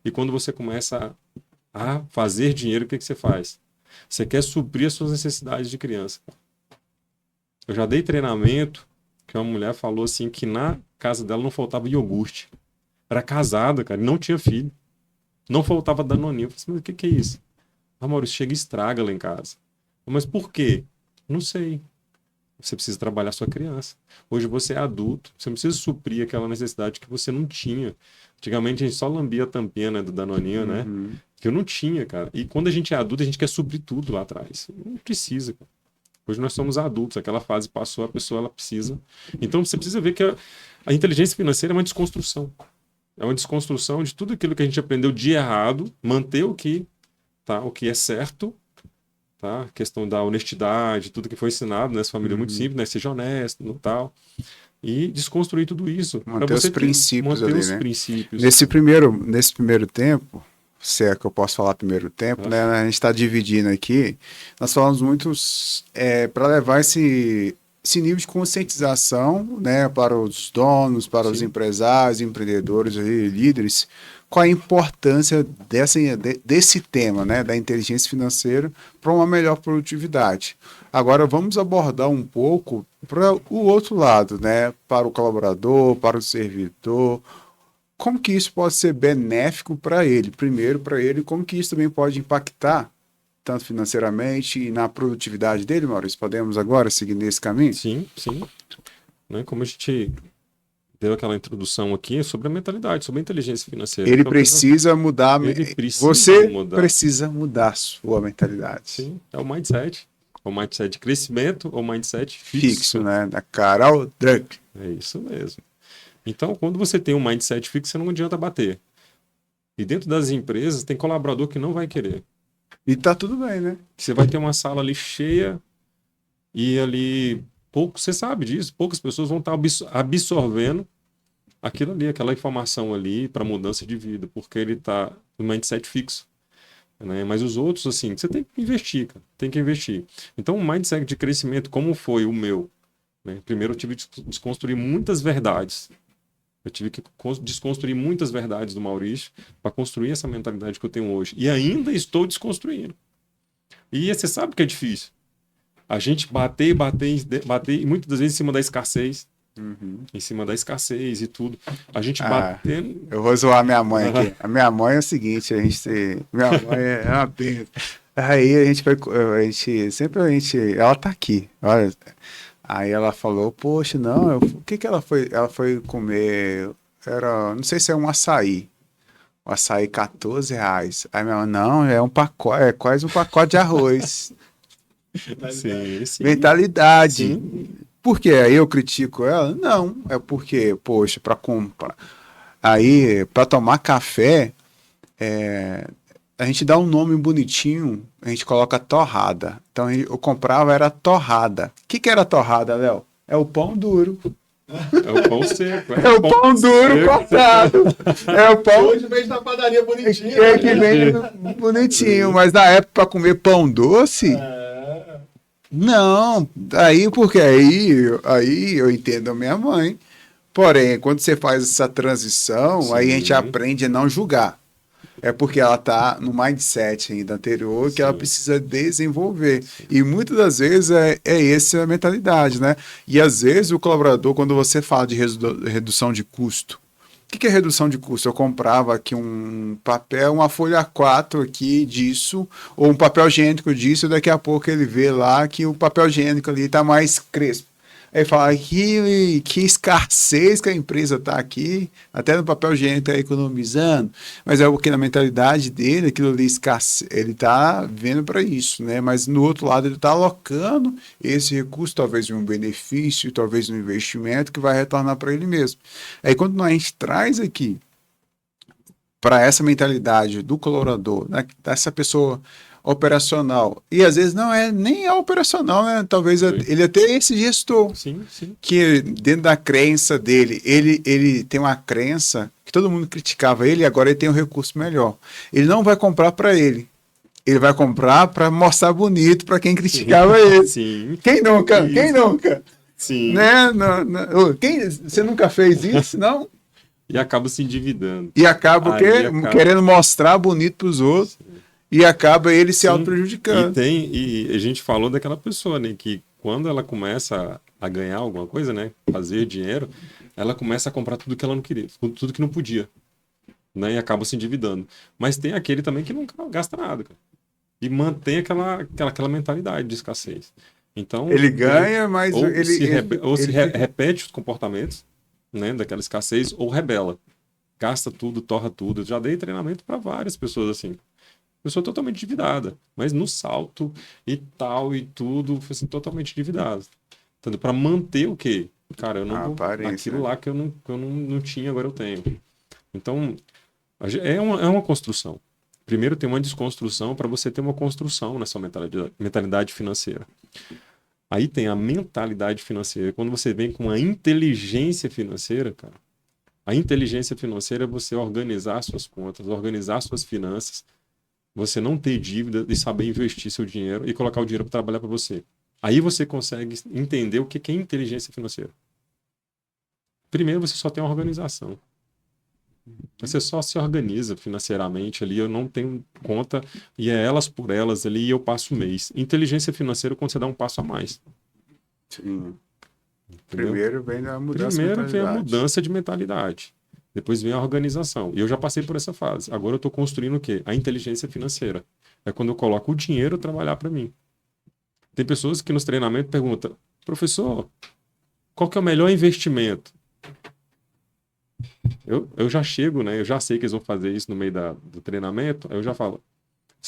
E quando você começa a fazer dinheiro, o que você faz? Você quer suprir as suas necessidades de criança. Eu já dei treinamento que uma mulher falou assim que na casa dela não faltava iogurte. Era casada, cara, e não tinha filho. Não faltava danoninho. Eu falei assim, mas o que é isso? Ah, Maurício, chega e estraga lá em casa. Mas por quê? Não sei. Você precisa trabalhar sua criança. Hoje você é adulto, você não precisa suprir aquela necessidade que você não tinha. Antigamente a gente só lambia a tampinha, né, do danoninho, né? Que eu não tinha, cara. E quando a gente é adulto, a gente quer suprir tudo lá atrás. Não precisa, cara. Hoje nós somos adultos, aquela fase passou, a pessoa ela precisa. Então você precisa ver que a inteligência financeira é uma desconstrução. É uma desconstrução de tudo aquilo que a gente aprendeu de errado, manter o que é certo, tá? A questão da honestidade, tudo que foi ensinado nessa família muito simples, né? Seja honesto, no tal. E desconstruir tudo isso. Manter os princípios manter ali, os né? princípios. Nesse primeiro tempo, se é que eu posso falar primeiro tempo, né? A gente está dividindo aqui. Nós falamos muitos para levar esse nível de conscientização, né, para os donos, para os empresários, empreendedores e líderes, qual a importância desse tema, né, da inteligência financeira para uma melhor produtividade. Agora vamos abordar um pouco para o outro lado, né, para o colaborador, para o servidor. Como que isso pode ser benéfico para ele? Primeiro, para ele, como que isso também pode impactar, tanto financeiramente e na produtividade dele, Maurício? Podemos agora seguir nesse caminho? Sim, sim. Né? Como a gente deu aquela introdução aqui sobre a mentalidade, sobre a inteligência financeira. Ele Então, precisa mudar. Você precisa mudar a sua mentalidade. Sim, é o mindset. O mindset de crescimento ou mindset fixo, né? Da Carol Drake. É isso mesmo. Então, quando você tem um mindset fixo, você não adianta bater. E dentro das empresas, tem colaborador que não vai querer. E tá tudo bem, né? Você vai ter uma sala ali cheia e ali, você sabe disso, poucas pessoas vão estar absorvendo aquilo ali, aquela informação ali para mudança de vida, porque ele tá no mindset fixo. Né? Mas os outros, assim, você tem que investir, cara. Tem que investir. Então, o mindset de crescimento, como foi o meu, né? Primeiro eu tive que desconstruir muitas verdades. Eu tive que desconstruir muitas verdades do Maurício para construir essa mentalidade que eu tenho hoje. E ainda estou desconstruindo. E você sabe que é difícil. A gente bater, e muitas das vezes em cima da escassez. Em cima da escassez e tudo. A gente batendo. Eu vou zoar minha mãe aqui. A minha mãe é o seguinte, minha mãe é uma perda. Aí a gente ela tá aqui, olha. Aí ela falou, poxa, não, o que ela foi? Ela foi comer, não sei se é um açaí. o açaí R$ 14. Aí minha mãe, não, é um pacote, é quase um pacote de arroz. Sim, sim. Mentalidade. Sim. Por quê? Aí eu critico ela? Não, é porque, poxa, para comprar. Aí, para tomar café, a gente dá um nome bonitinho, a gente coloca torrada. Então eu comprava era torrada. O que era torrada, Léo? É o pão duro. É o pão seco. É o pão duro seco. cortado. É o pão Hoje vem na padaria bonitinho. que vem bonitinho. Mas na época, para comer pão doce, É. não. Aí, porque aí eu entendo a minha mãe. Porém, quando você faz essa transição, aí a gente Sim. aprende a não julgar. É porque ela está no mindset ainda anterior que ela Sim. precisa desenvolver. E muitas das vezes é essa a mentalidade, né? E às vezes o colaborador, quando você fala de redução de custo, o que é redução de custo? Eu comprava aqui um papel, uma folha A4 aqui disso, ou um papel higiênico disso, e daqui a pouco ele vê lá que o papel higiênico ali está mais crespo. Aí fala que escassez que a empresa está aqui, até no papel higiênico está economizando, mas é porque na mentalidade dele, aquilo ali escasse, ele está vendo para isso, né? Mas no outro lado ele está alocando esse recurso, talvez em um benefício, talvez um investimento que vai retornar para ele mesmo. Aí quando a gente traz aqui para essa mentalidade do colaborador, né, dessa pessoa operacional, e às vezes não é nem a operacional, né? Talvez Sim. ele até esse gestor, Sim, sim. que dentro da crença dele, ele tem uma crença que todo mundo criticava ele, agora ele tem um recurso melhor. Ele não vai comprar para ele. Ele vai comprar para mostrar bonito para quem criticava ele. Sim. Quem nunca? Isso. Quem nunca? Sim. Né? Você nunca fez isso? Não? E acaba se endividando. E acaba o quê? Aí acaba- Querendo mostrar bonito para os outros. E acaba ele se Sim. auto-prejudicando. E a gente falou daquela pessoa, né, que quando ela começa a ganhar alguma coisa, né, fazer dinheiro, ela começa a comprar tudo que ela não queria, tudo que não podia, né, e acaba se endividando. Mas tem aquele também que nunca gasta nada, cara, e mantém aquela mentalidade de escassez. Então, Ele ganha, mas ou ele, se, ele, ou se ele re- fica- repete os comportamentos, né, daquela escassez, ou rebela, gasta tudo, torra tudo. Eu já dei treinamento para várias pessoas assim. Pessoa totalmente endividada, mas no salto e tal e tudo, foi assim, totalmente endividado. Entendeu? Para manter o quê? Cara, eu não A vou. aparência, Aquilo né? lá que eu não tinha, agora eu tenho. Então, é uma construção. Primeiro tem uma desconstrução para você ter uma construção nessa mentalidade financeira. Aí tem a mentalidade financeira. Quando você vem com a inteligência financeira, cara, a inteligência financeira é você organizar suas contas, organizar suas finanças, você não ter dívida e saber investir seu dinheiro e colocar o dinheiro para trabalhar para você. Aí você consegue entender o que é inteligência financeira. Primeiro, você só tem uma organização. Você só se organiza financeiramente ali, eu não tenho conta e é elas por elas ali e eu passo o mês. Inteligência financeira é quando você dá um passo a mais. Sim. Entendeu? Primeiro vem a mudança de Primeiro vem a mentalidade. mudança de mentalidade. Depois vem a organização. E eu já passei por essa fase. Agora eu estou construindo o quê? A inteligência financeira. É quando eu coloco o dinheiro trabalhar para mim. Tem pessoas que nos treinamentos perguntam, professor, qual que é o melhor investimento? Eu já chego, né? Eu já sei que eles vão fazer isso no meio do treinamento. Aí eu já falo,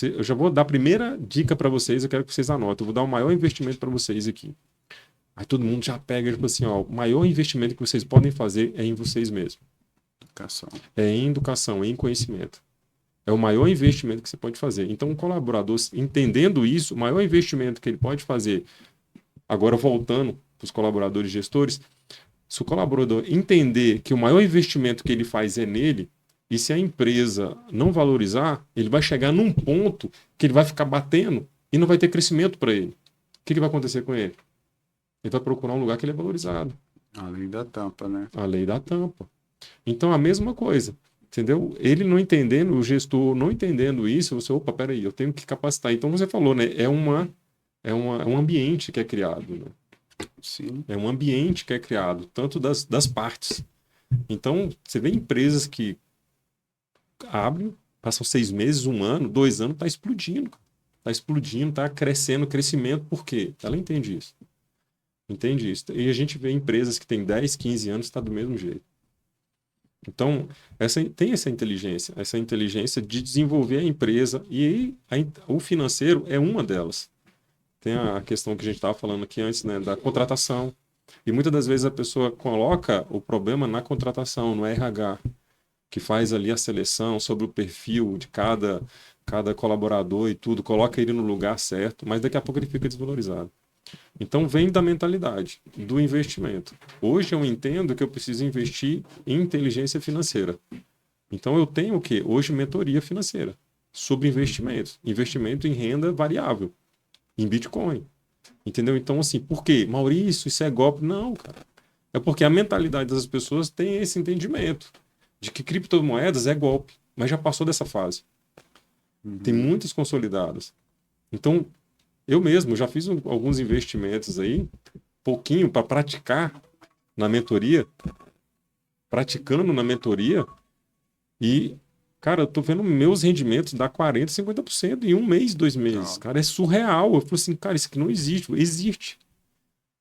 eu já vou dar a primeira dica para vocês, eu quero que vocês anotem. Eu vou dar o maior investimento para vocês aqui. Aí todo mundo já pega e tipo assim, ó, o maior investimento que vocês podem fazer é em vocês mesmos. Educação. É em educação, é em conhecimento. É o maior investimento que você pode fazer. Então, um colaborador, entendendo isso, o maior investimento que ele pode fazer, agora voltando para os colaboradores gestores, se o colaborador entender que o maior investimento que ele faz é nele, e se a empresa não valorizar, ele vai chegar num ponto que ele vai ficar batendo e não vai ter crescimento para ele. O que vai acontecer com ele? Ele vai procurar um lugar que ele é valorizado. Além da tampa, né? A lei da tampa. Então, a mesma coisa. Entendeu? Ele não entendendo, o gestor não entendendo isso, você, opa, peraí, eu tenho que capacitar. Então, você falou, né? É um ambiente que é criado, né? Sim. É um ambiente que é criado, tanto das partes. Então, você vê empresas que abrem, passam 6 meses, 1 ano, 2 anos, está explodindo. Está explodindo, está crescendo, crescimento. Por quê? Ela entende isso. Entende isso. E a gente vê empresas que têm 10, 15 anos, está do mesmo jeito. Então, tem essa inteligência de desenvolver a empresa, e aí o financeiro é uma delas. Tem a questão que a gente estava falando aqui antes, né, da contratação. E muitas das vezes a pessoa coloca o problema na contratação, no RH, que faz ali a seleção sobre o perfil de cada colaborador e tudo, coloca ele no lugar certo, mas daqui a pouco ele fica desvalorizado. Então vem da mentalidade, do investimento. Hoje eu entendo que eu preciso investir em inteligência financeira. Então eu tenho o quê? Hoje mentoria financeira sobre investimentos. Investimento em renda variável, em Bitcoin. Entendeu? Então assim, por quê? Maurício, isso é golpe? Não, cara. É porque a mentalidade das pessoas tem esse entendimento de que criptomoedas é golpe, mas já passou dessa fase. Tem muitas consolidadas. Então, eu mesmo já fiz alguns investimentos aí, pouquinho para praticar na mentoria, praticando na mentoria, e, cara, eu tô vendo meus rendimentos dar 40%, 50% em um mês, 2 meses. Não. Cara, é surreal. Eu falo assim, cara, isso aqui não existe. Existe.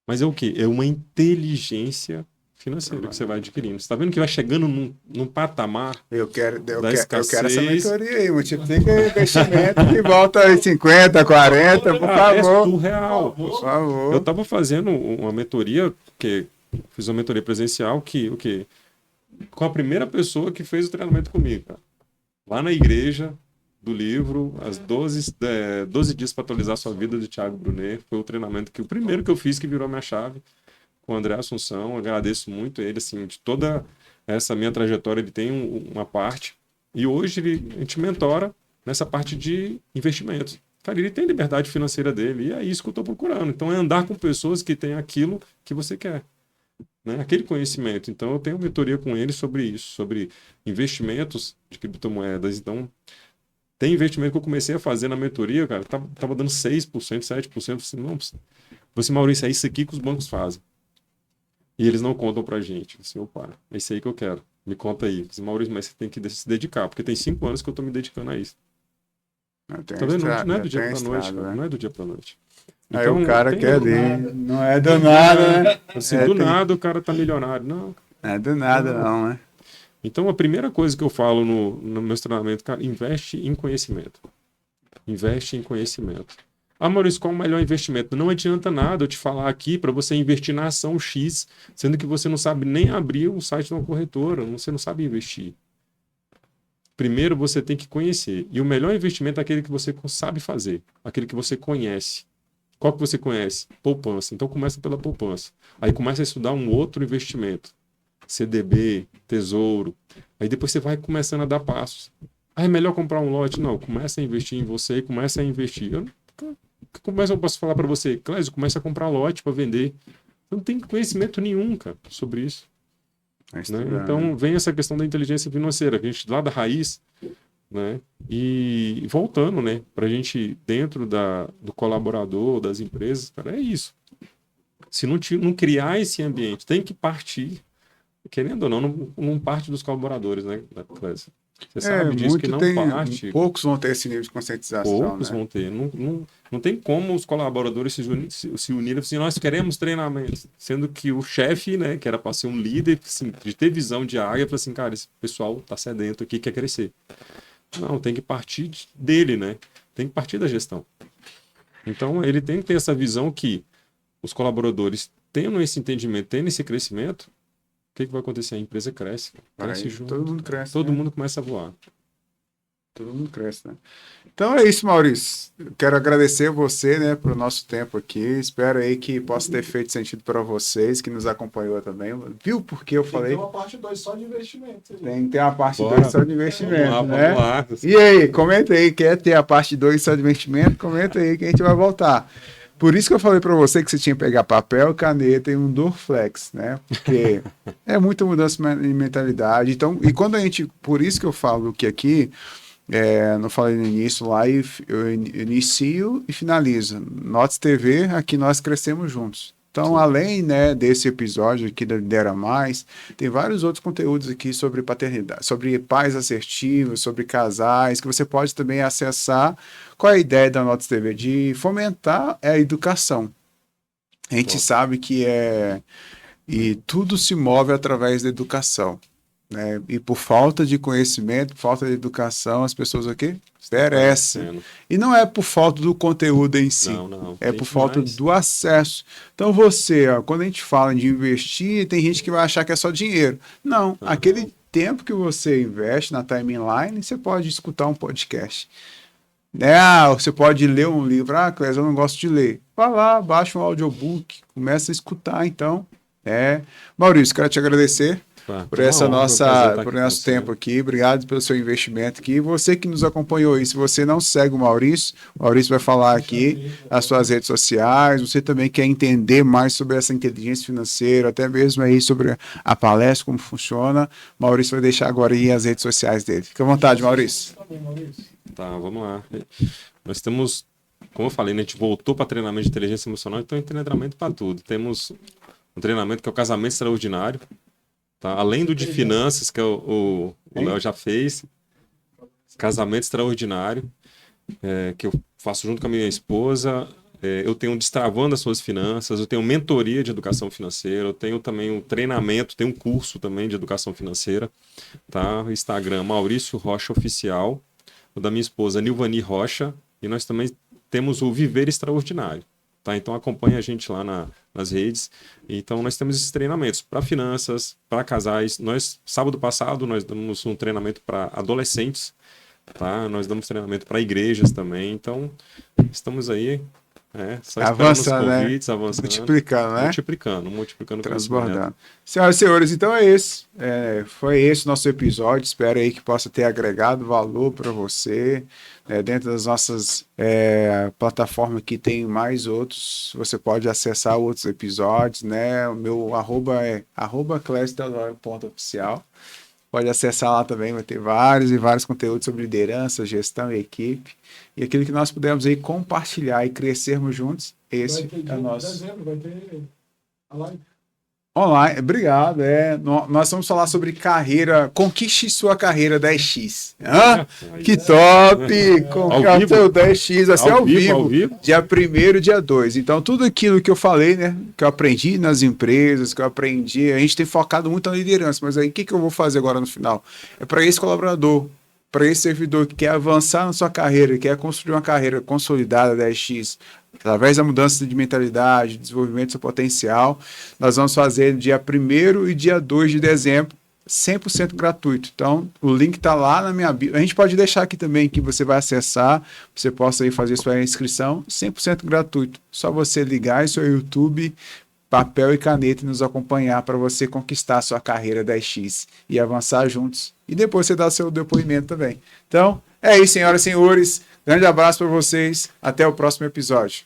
Mas é o quê? É uma inteligência financeira que você vai adquirindo. Você tá vendo que vai chegando num patamar Eu quero da essa escassez. mentoria aí, multiplica o investimento e volta em 50, 40, por É favor. surreal. Por favor. Eu estava fazendo uma mentoria, fiz uma mentoria presencial com a primeira pessoa que fez o treinamento comigo, cara. Lá na igreja do livro, as 12 dias para atualizar sua vida, de Thiago Brunet. Foi o treinamento o primeiro que eu fiz, que virou minha chave, com o André Assunção. Agradeço muito ele, assim, de toda essa minha trajetória, ele tem uma parte. E hoje a gente mentora nessa parte de investimentos. Cara, ele tem liberdade financeira dele, e é isso que eu estou procurando. Então é andar com pessoas que têm aquilo que você quer, né? Aquele conhecimento. Então eu tenho mentoria com ele sobre isso, sobre investimentos de criptomoedas. Então tem investimento que eu comecei a fazer na mentoria, cara, tava dando 6%, 7%. Assim, não, você, Maurício, é isso aqui que os bancos fazem. E eles não contam pra gente. Assim, opa, é isso aí que eu quero. Me conta aí. Assim, Maurício, mas você tem que se dedicar, porque tem 5 anos que eu tô me dedicando a isso. Tá vendo? Não é do dia pra noite, cara. Não é do dia pra noite. Aí Então, o cara tem- quer ali. Não é do nada, né? Assim, É, do tem- nada o cara tá milionário. Não. Não é do nada, não, né? Então, a primeira coisa que eu falo no meu treinamento, cara, investe em conhecimento. Investe em conhecimento. Ah, Maurício, qual o melhor investimento? Não adianta nada eu te falar aqui para você investir na ação X, sendo que você não sabe nem abrir o site de uma corretora, você não sabe investir. Primeiro você tem que conhecer. E o melhor investimento é aquele que você sabe fazer, aquele que você conhece. Qual que você conhece? Poupança. Então começa pela poupança. Aí começa a estudar um outro investimento. CDB, Tesouro. Aí depois você vai começando a dar passos. Ah, é melhor comprar um lote? Não, começa a investir em você e começa a investir. Como é que eu posso falar para você? Clésio, começa a comprar lote para vender. Eu não tem conhecimento nenhum, cara, sobre isso. É Né? estudar, Então né? vem essa questão da inteligência financeira, que a gente lá da raiz, né? E voltando, né, para a gente dentro do colaborador, das empresas, cara, é isso. Se não criar esse ambiente, tem que partir, querendo ou não parte dos colaboradores, né, Clésia? Você sabe disso, que não parte. Poucos vão ter esse nível de conscientização, Poucos né? vão ter. Não tem como os colaboradores se unirem assim, nós queremos treinamento. Sendo que o chefe, né, que era para ser um líder, assim, de ter visão de área, falou assim, cara, esse pessoal tá sedento aqui, quer crescer. Não, tem que partir dele, né? Tem que partir da gestão. Então, ele tem que ter essa visão que os colaboradores, tendo esse entendimento, tendo esse crescimento, o que vai acontecer? A empresa cresce Aí junto. todo mundo cresce. Todo né? mundo começa a voar. Todo mundo cresce, né? Então é isso, Maurício. Eu quero agradecer você, né, pelo nosso tempo aqui. Espero aí que possa ter feito sentido para vocês, que nos acompanhou também. Viu por que eu Tem falei? uma parte 2 só de investimento. Tem que ter uma parte Bora. 2 só de investimento, né? Vamos lá. E aí, comenta aí, quer ter a parte 2 só de investimento? Comenta aí que a gente vai voltar. Por isso que eu falei para você que você tinha que pegar papel, caneta e um Dorflex, né? Porque é muita mudança de mentalidade. Então, e quando a gente, por isso que eu falo que aqui, não falei no início lá, eu inicio e finalizo. Notes TV, aqui nós crescemos juntos. Então, além, né, desse episódio aqui da Lidera Mais, tem vários outros conteúdos aqui sobre paternidade, sobre pais assertivos, sobre casais, que você pode também acessar. Qual é a ideia da Notes TV? De fomentar a educação. A gente sabe que e tudo se move através da educação. né? E por falta de conhecimento, falta de educação, as pessoas aqui interessam. E não é por falta do conteúdo em si, Não. é por falta do acesso. Então você, ó, quando a gente fala de investir, tem gente que vai achar que é só dinheiro. Não, aquele tempo que você investe na timeline, você pode escutar um podcast. Você pode ler um livro. Clésio, eu não gosto de ler. Vai lá, baixa um audiobook, começa a escutar, então. Maurício, quero te agradecer por essa por nosso tempo aqui. Obrigado pelo seu investimento aqui. Você que nos acompanhou aí, se você não segue o Maurício vai falar aqui as suas redes sociais. Você também quer entender mais sobre essa inteligência financeira, até mesmo aí sobre a palestra, como funciona. Maurício vai deixar agora aí as redes sociais dele. Fica à vontade, Maurício. Tá, vamos lá. Nós temos, como eu falei, né, a gente voltou para treinamento de inteligência emocional, então tem treinamento para tudo. Temos um treinamento que é o casamento extraordinário, tá? Além do de finanças, que o Léo já fez, casamento extraordinário, que eu faço junto com a minha esposa. Eu tenho Destravando as Suas Finanças, eu tenho mentoria de educação financeira, eu tenho também um treinamento, tenho um curso também de educação financeira, tá? Instagram Maurício Rocha Oficial, o da minha esposa Nilvani Rocha, e nós também temos o Viver Extraordinário, tá? Então acompanha a gente lá nas redes. Então nós temos esses treinamentos para finanças, para casais. Sábado passado nós damos um treinamento para adolescentes, tá? Nós damos treinamento para igrejas também. Então estamos aí, só avançando, os convites, avançando, multiplicando, né? Multiplicando, transbordando. Senhoras e senhores, então é esse. Foi esse o nosso episódio. Espero aí que possa ter agregado valor para você. Dentro das nossas plataformas que tem mais outros, você pode acessar outros episódios, né? O meu arroba é @clesio_oficial. Pode acessar lá também, vai ter vários e vários conteúdos sobre liderança, gestão e equipe. E aquilo que nós pudermos aí compartilhar e crescermos juntos, esse é o nosso. Dezembro, vai ter a live. Online, obrigado. Nós vamos falar sobre carreira, conquiste sua carreira 10x. Que top! Conquiste o seu 10x, vai ser ao vivo, dia 1º e dia 2. Então, tudo aquilo que eu falei, né, que eu aprendi nas empresas, que eu aprendi, a gente tem focado muito na liderança, mas aí o que eu vou fazer agora no final? É para esse colaborador, para esse servidor que quer avançar na sua carreira, quer construir uma carreira consolidada 10x, através da mudança de mentalidade, desenvolvimento do seu potencial, nós vamos fazer dia 1º e dia 2 de dezembro, 100% gratuito. Então, o link está lá na minha bio. A gente pode deixar aqui também que você vai acessar, você possa aí fazer sua inscrição, 100% gratuito. Só você ligar em seu YouTube, papel e caneta e nos acompanhar para você conquistar a sua carreira 10x e avançar juntos. E depois você dá seu depoimento também. Então, é isso, senhoras e senhores. Grande abraço para vocês. Até o próximo episódio.